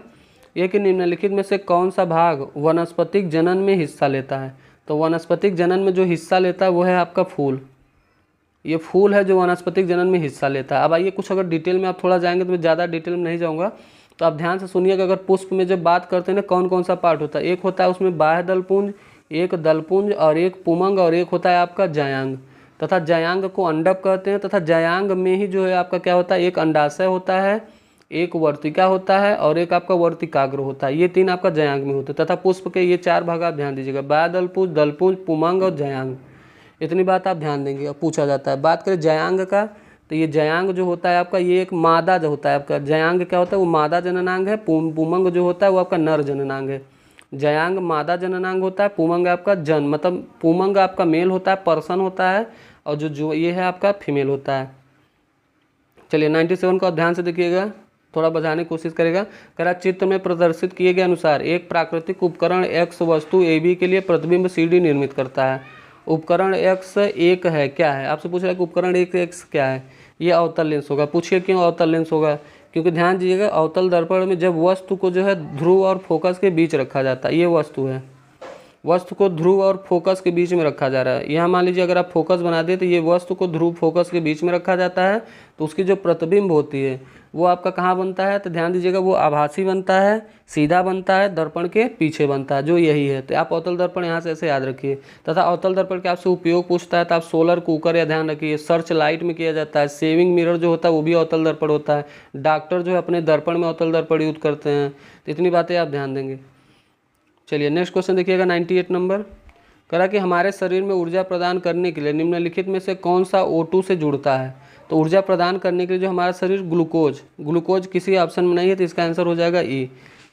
ये कि निम्नलिखित में से कौन सा भाग वनस्पतिक जनन में हिस्सा लेता है? तो वनस्पतिक जनन में जो हिस्सा लेता है वो है आपका फूल, ये फूल है जो वनस्पतिक जनन में हिस्सा लेता है। अब आइए कुछ अगर डिटेल में आप थोड़ा जाएंगे तो मैं ज़्यादा डिटेल में नहीं जाऊँगा, तो आप ध्यान से सुनिएगा। अगर पुष्प में जब बात करते हैं ना कौन कौन सा पार्ट होता है, एक होता है उसमें बाह्य दलपुंज, एक दलपुंज और एक पुमंग और एक होता है आपका जयांग, तथा जयांग को अंडक कहते हैं, तथा जयांग में ही जो है आपका क्या होता है? एक अंडाशय होता है, एक वर्तिका होता है और एक आपका वर्तिकाग्र होता है, ये 3 आपका जयांग में होते हैं। तथा पुष्प के ये 4 भाग आप ध्यान दीजिएगा, बाह्य दलपुंज, दलपुंज, पुमंग और जयांग, इतनी बात आप ध्यान देंगे। अब पूछा जाता है, बात करें जयांग का, तो ये जयांग जो होता है आपका ये एक मादा जो होता है आपका, जयांग क्या होता है? वो मादा जननांग है। पुमंग जो होता है वो आपका नर जननांग है। जयांग मादा जननांग होता है, पुमंग आपका जन, मतलब पुमंग आपका मेल होता है, पर्सन होता है, और जो ये है आपका फीमेल होता है। चलिए 97 को ध्यान से देखिएगा, थोड़ा बजाने की कोशिश करेगा। करा चित्र में प्रदर्शित किए गए अनुसार एक प्राकृतिक उपकरण X वस्तु AB के लिए प्रतिबिंब CD निर्मित करता है। उपकरण X एक है, क्या है? आपसे पूछ रहा है कि उपकरण एक X क्या है? ये अवतल लेंस होगा। पूछिए क्यों अवतल लेंस होगा? क्योंकि ध्यान दीजिएगा अवतल दर्पण में जब वस्तु को जो है ध्रुव और फोकस के बीच रखा जाता है, ये वस्तु है, वस्तु को ध्रुव और फोकस के बीच में रखा जा रहा है। यहाँ मान लीजिए अगर आप फोकस बना दें तो ये वस्तु को ध्रुव फोकस के बीच में रखा जाता है, तो उसकी जो प्रतिबिंब होती है वो आपका कहाँ बनता है? तो ध्यान दीजिएगा वो आभासी बनता है, सीधा बनता है, दर्पण के पीछे बनता है, जो यही है। तो आप अवतल दर्पण यहाँ से ऐसे याद रखिए। तथा अवतल दर्पण के आपसे उपयोग पूछता है तो आप सोलर कुकर या ध्यान रखिए, सर्च लाइट में किया जाता है। सेविंग मिरर जो होता है वो भी अवतल दर्पण होता है। डॉक्टर जो है अपने दर्पण में अवतल दर्पण यूज करते हैं, तो इतनी बातें आप ध्यान देंगे। चलिए नेक्स्ट क्वेश्चन देखिएगा 98 नंबर, करा कि हमारे शरीर में ऊर्जा प्रदान करने के लिए निम्नलिखित में से कौन सा O2 से जुड़ता है? तो ऊर्जा प्रदान करने के लिए जो हमारा शरीर ग्लूकोज किसी ऑप्शन में नहीं है, तो इसका आंसर हो जाएगा E।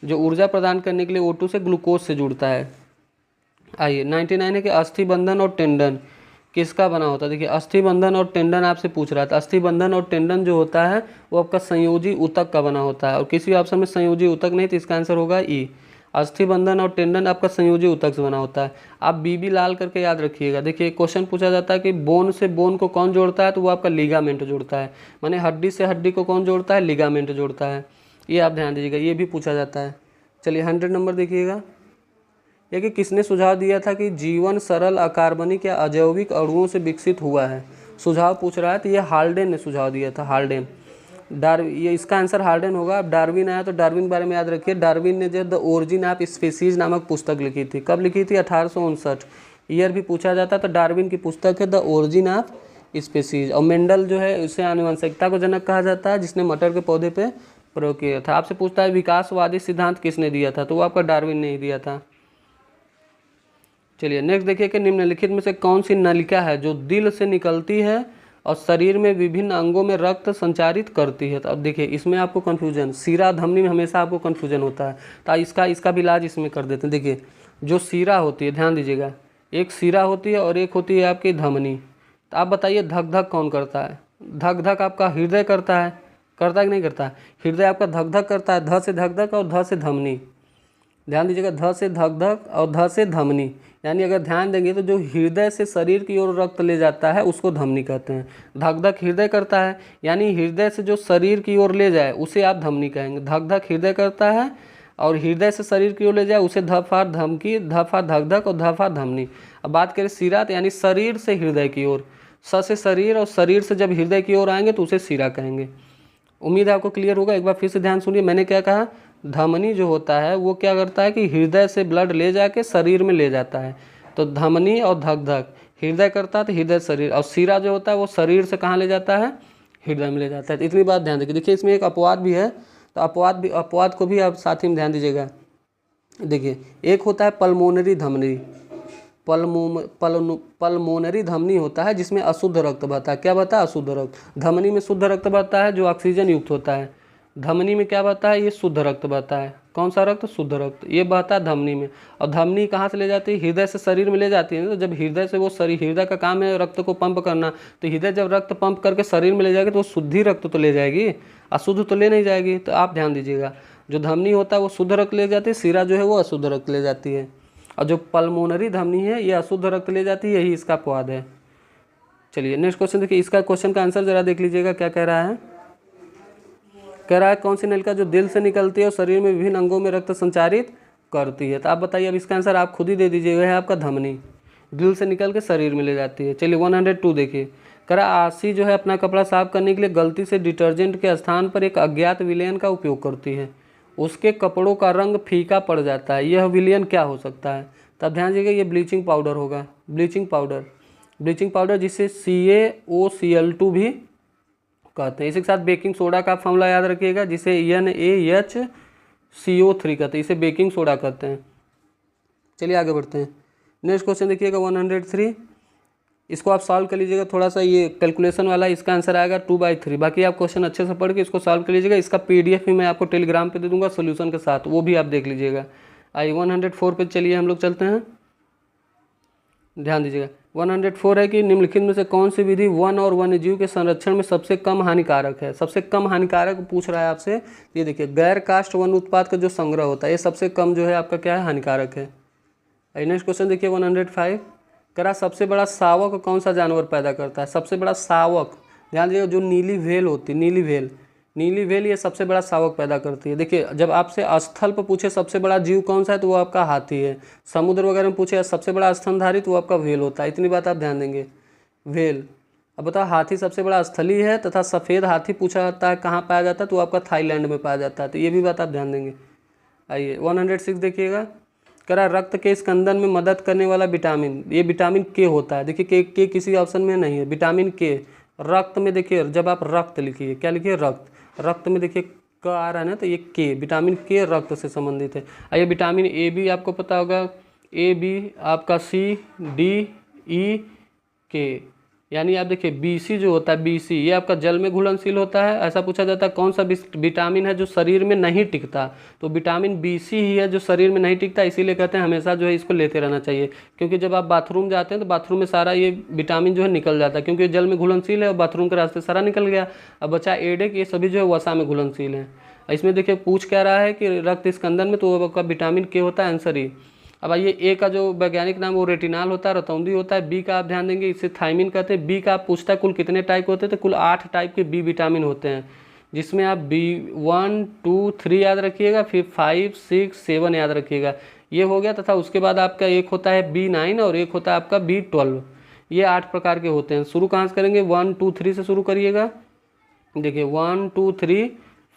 जो ऊर्जा प्रदान करने के लिए O2 से ग्लूकोज से जुड़ता है। आइए 99 है कि अस्थि बंधन और टेंडन किसका बना होता है? देखिए अस्थि बंधन और टेंडन आपसे पूछ रहा था। अस्थि बंधन और टेंडन जो होता है वो आपका संयोजी ऊतक का बना होता है, और किसी ऑप्शन में संयोजी ऊतक नहीं, तो इसका आंसर होगा E। अस्थि बंधन और टेंडन आपका संयोजी ऊतक से बना होता है। आप बीबी लाल करके याद रखिएगा। देखिए क्वेश्चन पूछा जाता है कि बोन से बोन को कौन जोड़ता है? तो वो आपका लिगामेंट जोड़ता है, माने हड्डी से हड्डी को कौन जोड़ता है? लिगामेंट जोड़ता है। ये आप ध्यान दीजिएगा, ये भी पूछा जाता है। चलिए 100 नंबर देखिएगा, ये कि किसने सुझाव दिया था कि जीवन सरल अकार्बनिक या अजैविक अणुओं से विकसित हुआ है? सुझाव पूछ रहा है तो ये हाल्डेन ने सुझाव दिया था, हाल्डेन। ये इसका आंसर हाल्डेन होगा। अब डार्विन आया तो डार्विन के बारे में याद रखिए। डार्विन ने जो द ओरिजिन ऑफ स्पीसीज नामक पुस्तक लिखी थी। कब लिखी थी? 1859। ईयर भी पूछा जाता तो डार्विन की पुस्तक है द ओरिजिन ऑफ स्पीसीज। और मेंडल जो है उसे आनुवंशिकता को जनक कहा जाता है, जिसने मटर के पौधे पे प्रयोग किया था। आपसे पूछता है विकासवादी सिद्धांत किसने दिया था, तो वो आपका डार्विन ने ही दिया था। चलिए नेक्स्ट देखिए कि निम्नलिखित में से कौन सी नलिका है जो दिल से निकलती है और शरीर में विभिन्न अंगों में रक्त संचारित करती है। तो अब देखिए इसमें आपको कन्फ्यूजन, सीरा धमनी में हमेशा आपको कन्फ्यूजन होता है, तो इसका भी इलाज इसमें कर देते हैं। देखिए जो सीरा होती है, ध्यान दीजिएगा, एक सीरा होती है और एक होती है आपकी धमनी। तो आप बताइए धक धक कौन करता है? धक धक आपका हृदय करता है कि नहीं करता है? हृदय आपका धक धक करता है, ध से धक धक और ध से धमनी। ध्यान दीजिएगा, ध से धक धक और ध से धमनी। यानी अगर ध्यान देंगे तो जो हृदय से शरीर की ओर रक्त ले जाता है उसको धमनी कहते हैं। धक धक हृदय करता है, यानी हृदय से जो शरीर की ओर ले जाए उसे आप धमनी कहेंगे। धक धक हृदय करता है और हृदय से शरीर की ओर ले जाए उसे धफा धमकी, धफा धक धक और धफा धमनी। अब बात करें सीरा, तो यानी शरीर से हृदय की ओर, स से शरीर और शरीर से जब हृदय की ओर आएंगे तो उसे सीरा कहेंगे। उम्मीद है आपको क्लियर होगा। एक बार फिर से ध्यान सुनिए, मैंने क्या कहा? धमनी जो होता है वो क्या करता है कि हृदय से ब्लड ले जाके शरीर में ले जाता है। तो धमनी और धक धक हृदय करता है तो हृदय शरीर, और सीरा जो होता है वो शरीर से कहाँ ले जाता है? हृदय में ले जाता है। तो इतनी बात ध्यान देखिए। देखिए इसमें एक अपवाद भी है, तो अपवाद को भी आप साथ ही में ध्यान दीजिएगा। देखिए एक होता है पल्मोनरी धमनी, पल्मोनरी धमनी होता है जिसमें अशुद्ध रक्त बहता है। क्या बहता है? अशुद्ध रक्त। धमनी में शुद्ध रक्त बहता है जो ऑक्सीजन युक्त होता है। धमनी में क्या बहता है? ये शुद्ध रक्त बहता है। कौन सा रक्त? शुद्ध रक्त। ये बहता है धमनी में। और धमनी कहाँ से ले जाती है? हृदय से शरीर में ले जाती है। तो जब हृदय से वो शरीर, हृदय का काम है रक्त को पंप करना, तो हृदय जब रक्त पंप करके शरीर में ले जाएगी तो वो शुद्धि रक्त तो ले जाएगी, अशुद्ध तो ले नहीं जाएगी। तो आप ध्यान दीजिएगा, जो धमनी होता है वो शुद्ध रक्त ले जाती है, सीरा जो है वो अशुद्ध रक्त ले जाती है, और जो पल्मोनरी धमनी है ये अशुद्ध रक्त ले जाती है। यही इसका अपवाद है। चलिए नेक्स्ट क्वेश्चन देखिए। इसका क्वेश्चन का आंसर जरा देख लीजिएगा क्या कह रहा है। कह रहा है कौन सी नलिका जो दिल से निकलती है और शरीर में विभिन्न अंगों में रक्त संचारित करती है। तो आप बताइए, अब इसका आंसर आप खुद ही दे दीजिएगा, है आपका धमनी, दिल से निकल के शरीर में ले जाती है। चलिए 102 देखिए। कह रहा आशी जो है अपना कपड़ा साफ करने के लिए गलती से डिटर्जेंट के स्थान पर एक अज्ञात विलयन का उपयोग करती है, उसके कपड़ों का रंग फीका पड़ जाता है, यह विलयन क्या हो सकता है? तब ध्यान दीजिएगा, ये ब्लीचिंग पाउडर होगा। ब्लीचिंग पाउडर जिसे CaOCl2 भी कहते हैं। इसी के साथ बेकिंग सोडा का फॉर्मूला याद रखिएगा, जिसे NaHCO3 कहते हैं, इसे बेकिंग सोडा कहते हैं। चलिए आगे बढ़ते हैं। नेक्स्ट क्वेश्चन देखिएगा 103। इसको आप सॉल्व कर लीजिएगा, थोड़ा सा ये कैलकुलेशन वाला, इसका आंसर आएगा 2/3। बाकी आप क्वेश्चन अच्छे से पढ़ के इसको सॉल्व कर लीजिएगा। इसका PDF भी मैं आपको टेलीग्राम पे दे दूंगा सोल्यूशन के साथ, वो भी आप देख लीजिएगा। आइए 104 पे चलिए हम लोग चलते हैं। ध्यान दीजिएगा 104 है कि निम्नलिखित में से कौन सी विधि वन और वन्यजीव के संरक्षण में सबसे कम हानिकारक है। सबसे कम हानिकारक पूछ रहा है आपसे। ये देखिए गैर काष्ठ वन उत्पाद का जो संग्रह होता है ये सबसे कम जो है आपका क्या है? हानिकारक है। नेक्स्ट क्वेश्चन देखिए 105। करा सबसे बड़ा शावक कौन सा जानवर पैदा करता है? सबसे बड़ा शावक, ध्यान दीजिएगा, जो नीली व्हेल होती है, नीली व्हेल ये सबसे बड़ा शावक पैदा करती है। देखिए जब आपसे स्थल पर पूछे सबसे बड़ा जीव कौन सा है तो वो आपका हाथी है। समुद्र वगैरह में पूछे सबसे बड़ा स्तनधारी तो वो आपका व्हेल होता है। इतनी बात आप ध्यान देंगे, व्हेल। अब बताओ हाथी सबसे बड़ा स्थलीय है तथा सफ़ेद हाथी पूछा जाता है कहाँ पाया जाता है तो वो आपका थाईलैंड में पाया जाता है। तो ये भी बात आप ध्यान देंगे। आइए 106 देखिएगा। करा रक्त के स्कंदन में मदद करने वाला विटामिन, ये विटामिन के होता है। देखिए के किसी ऑप्शन में नहीं है। विटामिन के रक्त में, देखिए जब आप रक्त लिखिए, क्या लिखिए? रक्त में देखिए क आ रहा है ना, तो ये के, विटामिन के रक्त से संबंधित है। आइए विटामिन ए भी आपको पता होगा, AB आपका CDE के, यानी आप देखिए BC जो होता है, BC ये आपका जल में घुलनशील होता है। ऐसा पूछा जाता है कौन सा विटामिन है जो शरीर में नहीं टिकता, तो विटामिन BC ही है जो शरीर में नहीं टिकता। इसीलिए कहते हैं हमेशा जो है इसको लेते रहना चाहिए, क्योंकि जब आप बाथरूम जाते हैं तो बाथरूम में सारा ये विटामिन जो है निकल जाता है, क्योंकि जल में घुलनशील है और बाथरूम के रास्ते सारा निकल गया। अब बचा एडेक, ये सभी जो है वसा में घुलनशील है। इसमें देखिए पूछ क्या रहा है कि रक्त स्कंदन में, तो आपका विटामिन के होता है, आंसर ही। अब आइए ए का जो वैज्ञानिक नाम वो रेटिनाल होता है, रतौंदी होता है। बी का आप ध्यान देंगे, इसे थायमिन कहते हैं। बी का आप पूछता है कुल कितने टाइप होते हैं, तो कुल 8 टाइप के बी विटामिन होते हैं, जिसमें आप B1 2 3 याद रखिएगा, फिर 5 6 7 याद रखिएगा। ये हो गया। तथा उसके बाद आपका एक होता है B9 और एक होता है आपका B12। ये 8 प्रकार के होते हैं। शुरू कहाँ से करेंगे, 1 2 3 से शुरू करिएगा। देखिए 1 2 3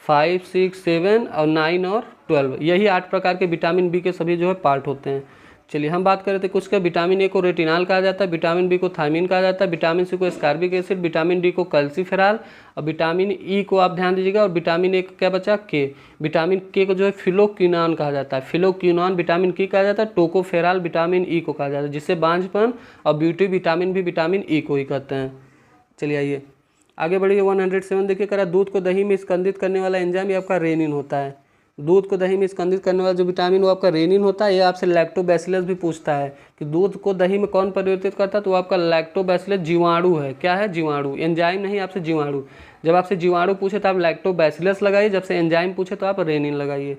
5 6 7 और 9 और 12, यही 8 प्रकार के विटामिन बी के सभी जो है पार्ट होते हैं। चलिए हम बात कर रहे थे कुछ का, विटामिन ए को रेटिनॉल कहा जाता है, विटामिन बी को थायमिन कहा जाता है, विटामिन सी को एस्कॉर्बिक एसिड, विटामिन डी को कैल्सीफेरॉल और विटामिन ई को आप ध्यान दीजिएगा, और विटामिन ए का क्या बचा, के। विटामिन के को जो है फिलोक्विनॉन कहा जाता है, फिलोक्विनॉन विटामिन के कहा जाता है, टोकोफेरॉल विटामिन ई को कहा जाता है, जिससे बांझपन और ब्यूटी विटामिन भी विटामिन ई को ही कहते हैं। चलिए आइए आगे बढ़िए। 107 देखिए करा, दूध को दही में स्कंदित करने वाला एंजाइम ये आपका रेनिन होता है। दूध को दही में स्कंदित करने वाला जो विटामिन वो आपका रेनिन होता है। ये आपसे लैक्टोबैसिलस भी पूछता है कि दूध को दही में कौन परिवर्तित करता है, तो वो आपका लैक्टोबैसिलस जीवाणु है। क्या है, जीवाणु, एंजाइम नहीं, आपसे जीवाणु। जब आपसे जीवाणु पूछे तो आप लैक्टोबैसिलस लगाइए, जब से एंजाइम पूछे तो आप रेनिन लगाइए।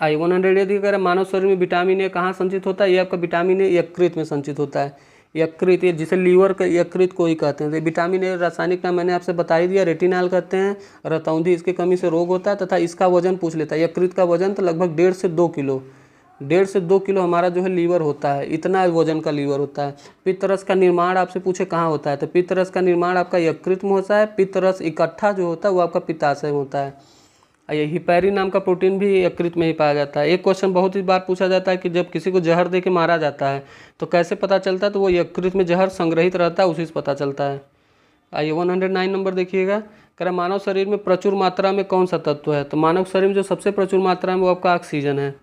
आइए 100 देखिए करा, मानव शरीर में विटामिन ए कहाँ संचित होता है, ये आपका विटामिन ए यकृत में संचित होता है। यकृत, ये जिसे लीवर का यकृत को ही कहते हैं। विटामिन ए रासायनिक नाम मैंने आपसे बता ही दिया, रेटिनॉल कहते हैं। रतौंधी इसकी कमी से रोग होता है, तथा इसका वजन पूछ लेता है। यकृत का वजन तो लगभग 1.5 से 2 किलो, 1.5 से 2 किलो हमारा जो है लीवर होता है, इतना वजन का लीवर होता है। पित्तरस का निर्माण आपसे पूछे कहाँ होता है, तो पित्तरस का निर्माण आपका यकृत में होता है। पित्तरस इकट्ठा जो होता है वो आपका पित्ताशय में होता है। ये हिपैरिन नाम का प्रोटीन भी यकृत में ही पाया जाता है। एक क्वेश्चन बहुत ही बार पूछा जाता है कि जब किसी को जहर दे के मारा जाता है तो कैसे पता चलता है, तो वो यकृत में जहर संग्रहित रहता है, उसी से पता चलता है। आइए 109 नंबर देखिएगा, कह रहा मानव शरीर में प्रचुर मात्रा में कौन सा तत्व है, तो मानव शरीर में जो सबसे प्रचुर मात्रा में वो आपका ऑक्सीजन है।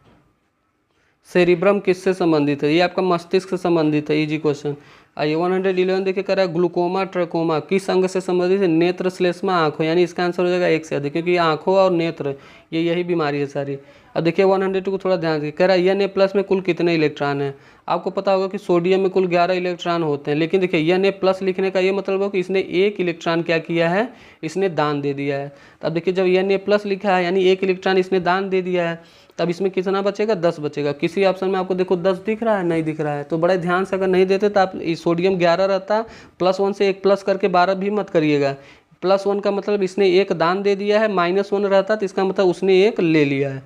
सेरिब्रम किससे संबंधित है, ये आपका मस्तिष्क से संबंधित है, इजी क्वेश्चन। आइए 111 देखिए कह रहा है ग्लूकोमा ट्रकोमा किस अंग से संबंधित है, नेत्र श्लेष्मा आँखों, यानी इसका आंसर हो जाएगा 1 से अधिक, क्योंकि आँखों और नेत्र ये यही बीमारी है सारी। अब देखिए 102 को थोड़ा ध्यान दीजिए, कह रहा है Na+ में कुल कितने इलेक्ट्रॉन हैं। आपको पता होगा कि सोडियम में कुल 11 इलेक्ट्रॉन होते हैं, लेकिन देखिए Na+ लिखने का ये मतलब हो कि इसने 1 इलेक्ट्रॉन क्या किया है, इसने दान दे दिया है। तब देखिए जब Na+ लिखा है यानी 1 इलेक्ट्रॉन इसने दान दे दिया है, तब इसमें कितना बचेगा, 10 बचेगा। किसी ऑप्शन में आपको देखो 10 दिख रहा है, नहीं दिख रहा है, तो बड़े ध्यान से अगर नहीं देते तो आप सोडियम 11 रहता, +1 से 1 प्लस करके 12 भी मत करिएगा। +1 का मतलब इसने 1 दान दे दिया है, -1 रहता तो इसका मतलब उसने 1 ले लिया है,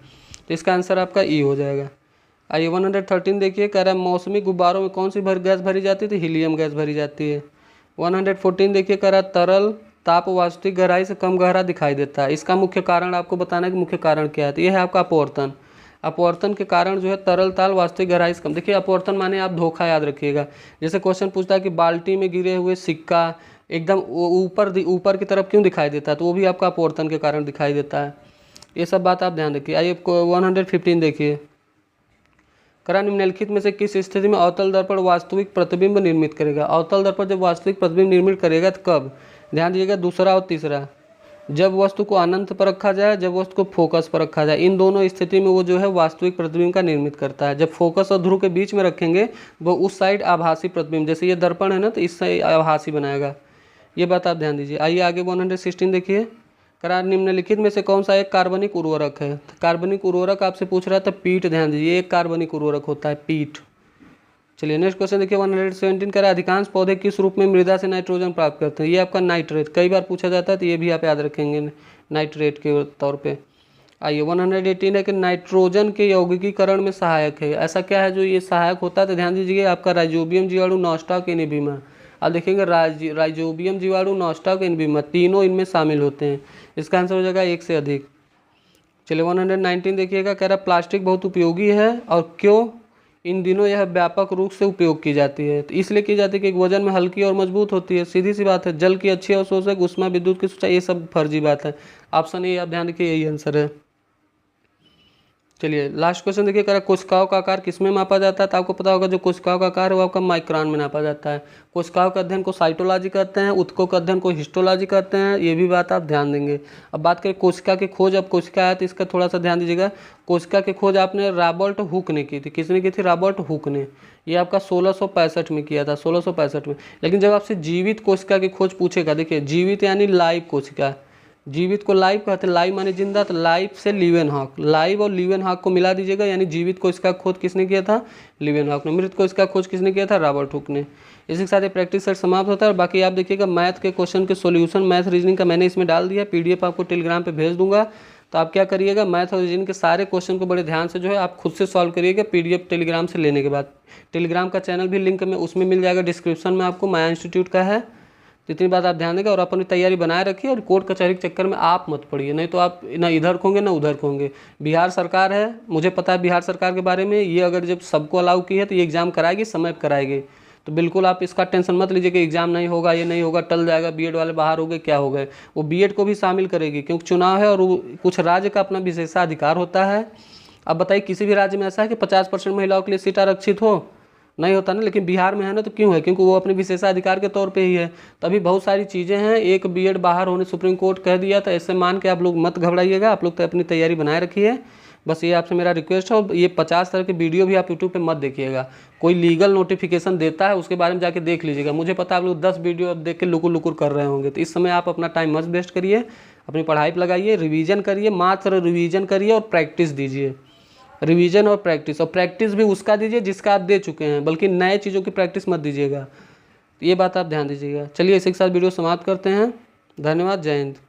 तो इसका आंसर आपका ई हो जाएगा। आइए 113 देखिए, कह रहा है मौसमी गुब्बारों में कौन सी गैस भरी जाती है, तो हीलियम गैस भरी जाती है। 114 देखिए, कह रहा है तरल ताप वास्तविक गहराई से कम गहरा दिखाई देता है, इसका मुख्य कारण आपको बताना है कि मुख्य कारण क्या है, तो यह है आपका अपवर्तन। अपवर्तन के कारण जो है तरल ताल वास्तविक गहराई से कम। देखिए अपवर्तन माने आप धोखा याद रखिएगा, जैसे क्वेश्चन पूछता है कि बाल्टी में गिरे हुए सिक्का एकदम ऊपर की तरफ क्यों दिखाई देता है, तो वो भी आपका अपवर्तन के कारण दिखाई देता है। ये सब बात आप ध्यान रखिए। आइए 115 देखिए, करा निम्नलिखित में से किस स्थिति में अवतल दर्पण वास्तविक प्रतिबिंब निर्मित करेगा। अवतल दर्पण जब वास्तविक प्रतिबिंब निर्मित करेगा तो कब, ध्यान दीजिएगा, दूसरा और तीसरा, जब वस्तु को अनंत पर रखा जाए, जब वस्तु को फोकस पर रखा जाए, इन दोनों स्थिति में वो जो है वास्तविक प्रतिबिंब का निर्मित करता है। जब फोकस और ध्रुव के बीच में रखेंगे वो उस साइड आभासी प्रतिबिंब, जैसे ये दर्पण है ना, तो इस साइड आभासी बनाएगा, ये बात आप ध्यान दीजिए। आइए आगे 116 देखिए, करार निम्नलिखित में से कौन सा एक कार्बनिक उर्वरक है। कार्बनिक उर्वरक आपसे पूछ रहा था पीट, ध्यान दीजिए एक कार्बनिक उर्वरक होता है पीट। चलिए नेक्स्ट क्वेश्चन देखिए 117 करा अधिकांश पौधे किस रूप में मृदा से नाइट्रोजन प्राप्त करते हैं। ये आपका नाइट्रेट, कई बार पूछा जाता है तो ये भी आप याद रखेंगे नाइट्रेट के तौर पे। आइए 118 है कि नाइट्रोजन के यौगिकीकरण में सहायक है, ऐसा क्या है जो ये सहायक होता है, तो ध्यान दीजिए आपका राइजोबियम जीवाणु, नॉस्टॉक, एनीबिमा। अब देखेंगे राइजोबियम जीवाणु, नॉस्टॉक, एनीबिमा तीनों इनमें शामिल होते हैं, इसका आंसर हो जाएगा 1 से अधिक। चलिए 119 देखिएगा, कह रहा प्लास्टिक बहुत उपयोगी है और क्यों, इन दिनों यह व्यापक रूप से उपयोग की जाती है, तो इसलिए की जाती है कि वजन में हल्की और मजबूत होती है, सीधी सी बात है। जल की अच्छी अवशोषक, उष्मा विद्युत की सूचना, ये सब फर्जी बात है। ऑप्शन ए आप ध्यान रखिए, यही आंसर है। चलिए लास्ट क्वेश्चन देखिए, कह रहा कोशिकाओं का आकार किसमें मापा जाता है, तो आपको पता होगा जो कोशिकाओं का आकार है वो आपका माइक्रोन में नापा जाता है। कोशिकाओं के अध्ययन को साइटोलॉजी कहते हैं, उत्कों के अध्ययन को हिस्टोलॉजी कहते हैं, ये भी बात आप ध्यान देंगे। अब बात करें कोशिका की खोज, अब कोशिका है तो इसका थोड़ा सा ध्यान दीजिएगा। कोशिका की खोज आपने रॉबर्ट हुक ने की थी, किसने की थी, रॉबर्ट हुक ने, ये आपका 1665 में किया था, 1665 में। लेकिन जब आपसे जीवित कोशिका की खोज पूछेगा, देखिए जीवित यानी लाइव कोशिका, जीवित को लाइव कहते हैं, लाइव माने जिंदा, तो लाइव से लीवेनहॉक, लाइव और लीवेनहॉक को मिला दीजिएगा, यानी जीवित को इसका खोज किसने किया था, लीवेनहॉक ने, मृत को इसका खोज किसने किया था, रॉबर्ट हुक ने। इसी के साथ ये प्रैक्टिस सेट समाप्त होता है। और बाकी आप देखिएगा मैथ के क्वेश्चन के सॉल्यूशन, मैथ रीजनिंग का मैंने इसमें डाल दिया, PDF आपको टेलीग्राम पे भेज दूंगा, तो आप क्या करिएगा, मैथ और रीजनिंग के सारे क्वेश्चन को बड़े ध्यान से जो है आप खुद से सॉल्व करिएगा PDF टेलीग्राम से लेने के बाद। टेलीग्राम का चैनल भी लिंक में उसमें मिल जाएगा डिस्क्रिप्शन में आपको, माया इंस्टीट्यूट का है। तो इतनी बात आप ध्यान देंगे और अपनी तैयारी बनाए रखिए और कोर्ट कचहरी के चक्कर में आप मत पड़िए, नहीं तो आप ना इधर खोंगे ना उधर खोंगे। बिहार सरकार है, मुझे पता है बिहार सरकार के बारे में, ये अगर जब सबको अलाउ की है तो ये एग्ज़ाम कराएगी, समय पर कराएगी। तो बिल्कुल आप इसका टेंशन मत लीजिए कि एग्ज़ाम नहीं होगा, ये नहीं होगा, टल जाएगा, बीएड वाले बाहर हो गए, क्या हो गए। वो बीएड को भी शामिल करेगी क्योंकि चुनाव है और वो कुछ राज्य का अपना विशेषाधिकार होता है। अब बताइए किसी भी राज्य में ऐसा है कि 50% महिलाओं के लिए सीट आरक्षित हो, नहीं होता ना, लेकिन बिहार में है ना, तो क्यों है, क्योंकि वो अपने विशेषाधिकार के तौर पे ही है। तभी बहुत सारी चीज़ें हैं, एक बीएड बाहर होने सुप्रीम कोर्ट कह दिया, तो ऐसे मान के आप लोग मत घबराइएगा, आप लोग तो अपनी तैयारी बनाए रखिए। बस ये आपसे मेरा रिक्वेस्ट है। और ये 50 तरह के वीडियो भी आप यूट्यूब पे मत देखिएगा, कोई लीगल नोटिफिकेशन देता है उसके बारे में जाके देख लीजिएगा। मुझे पता है आप लोग 10 वीडियो अब देख के लुकुर लुकुर कर रहे होंगे, तो इस समय आप अपना टाइम मत वेस्ट करिए, अपनी पढ़ाई पर लगाइए, रिवीजन करिए, मात्र रिवीजन करिए और प्रैक्टिस दीजिए। रिवीजन और प्रैक्टिस भी उसका दीजिए जिसका आप दे चुके हैं, बल्कि नए चीज़ों की प्रैक्टिस मत दीजिएगा। तो ये बात आप ध्यान दीजिएगा। चलिए इसी के साथ वीडियो समाप्त करते हैं। धन्यवाद, जय हिंद।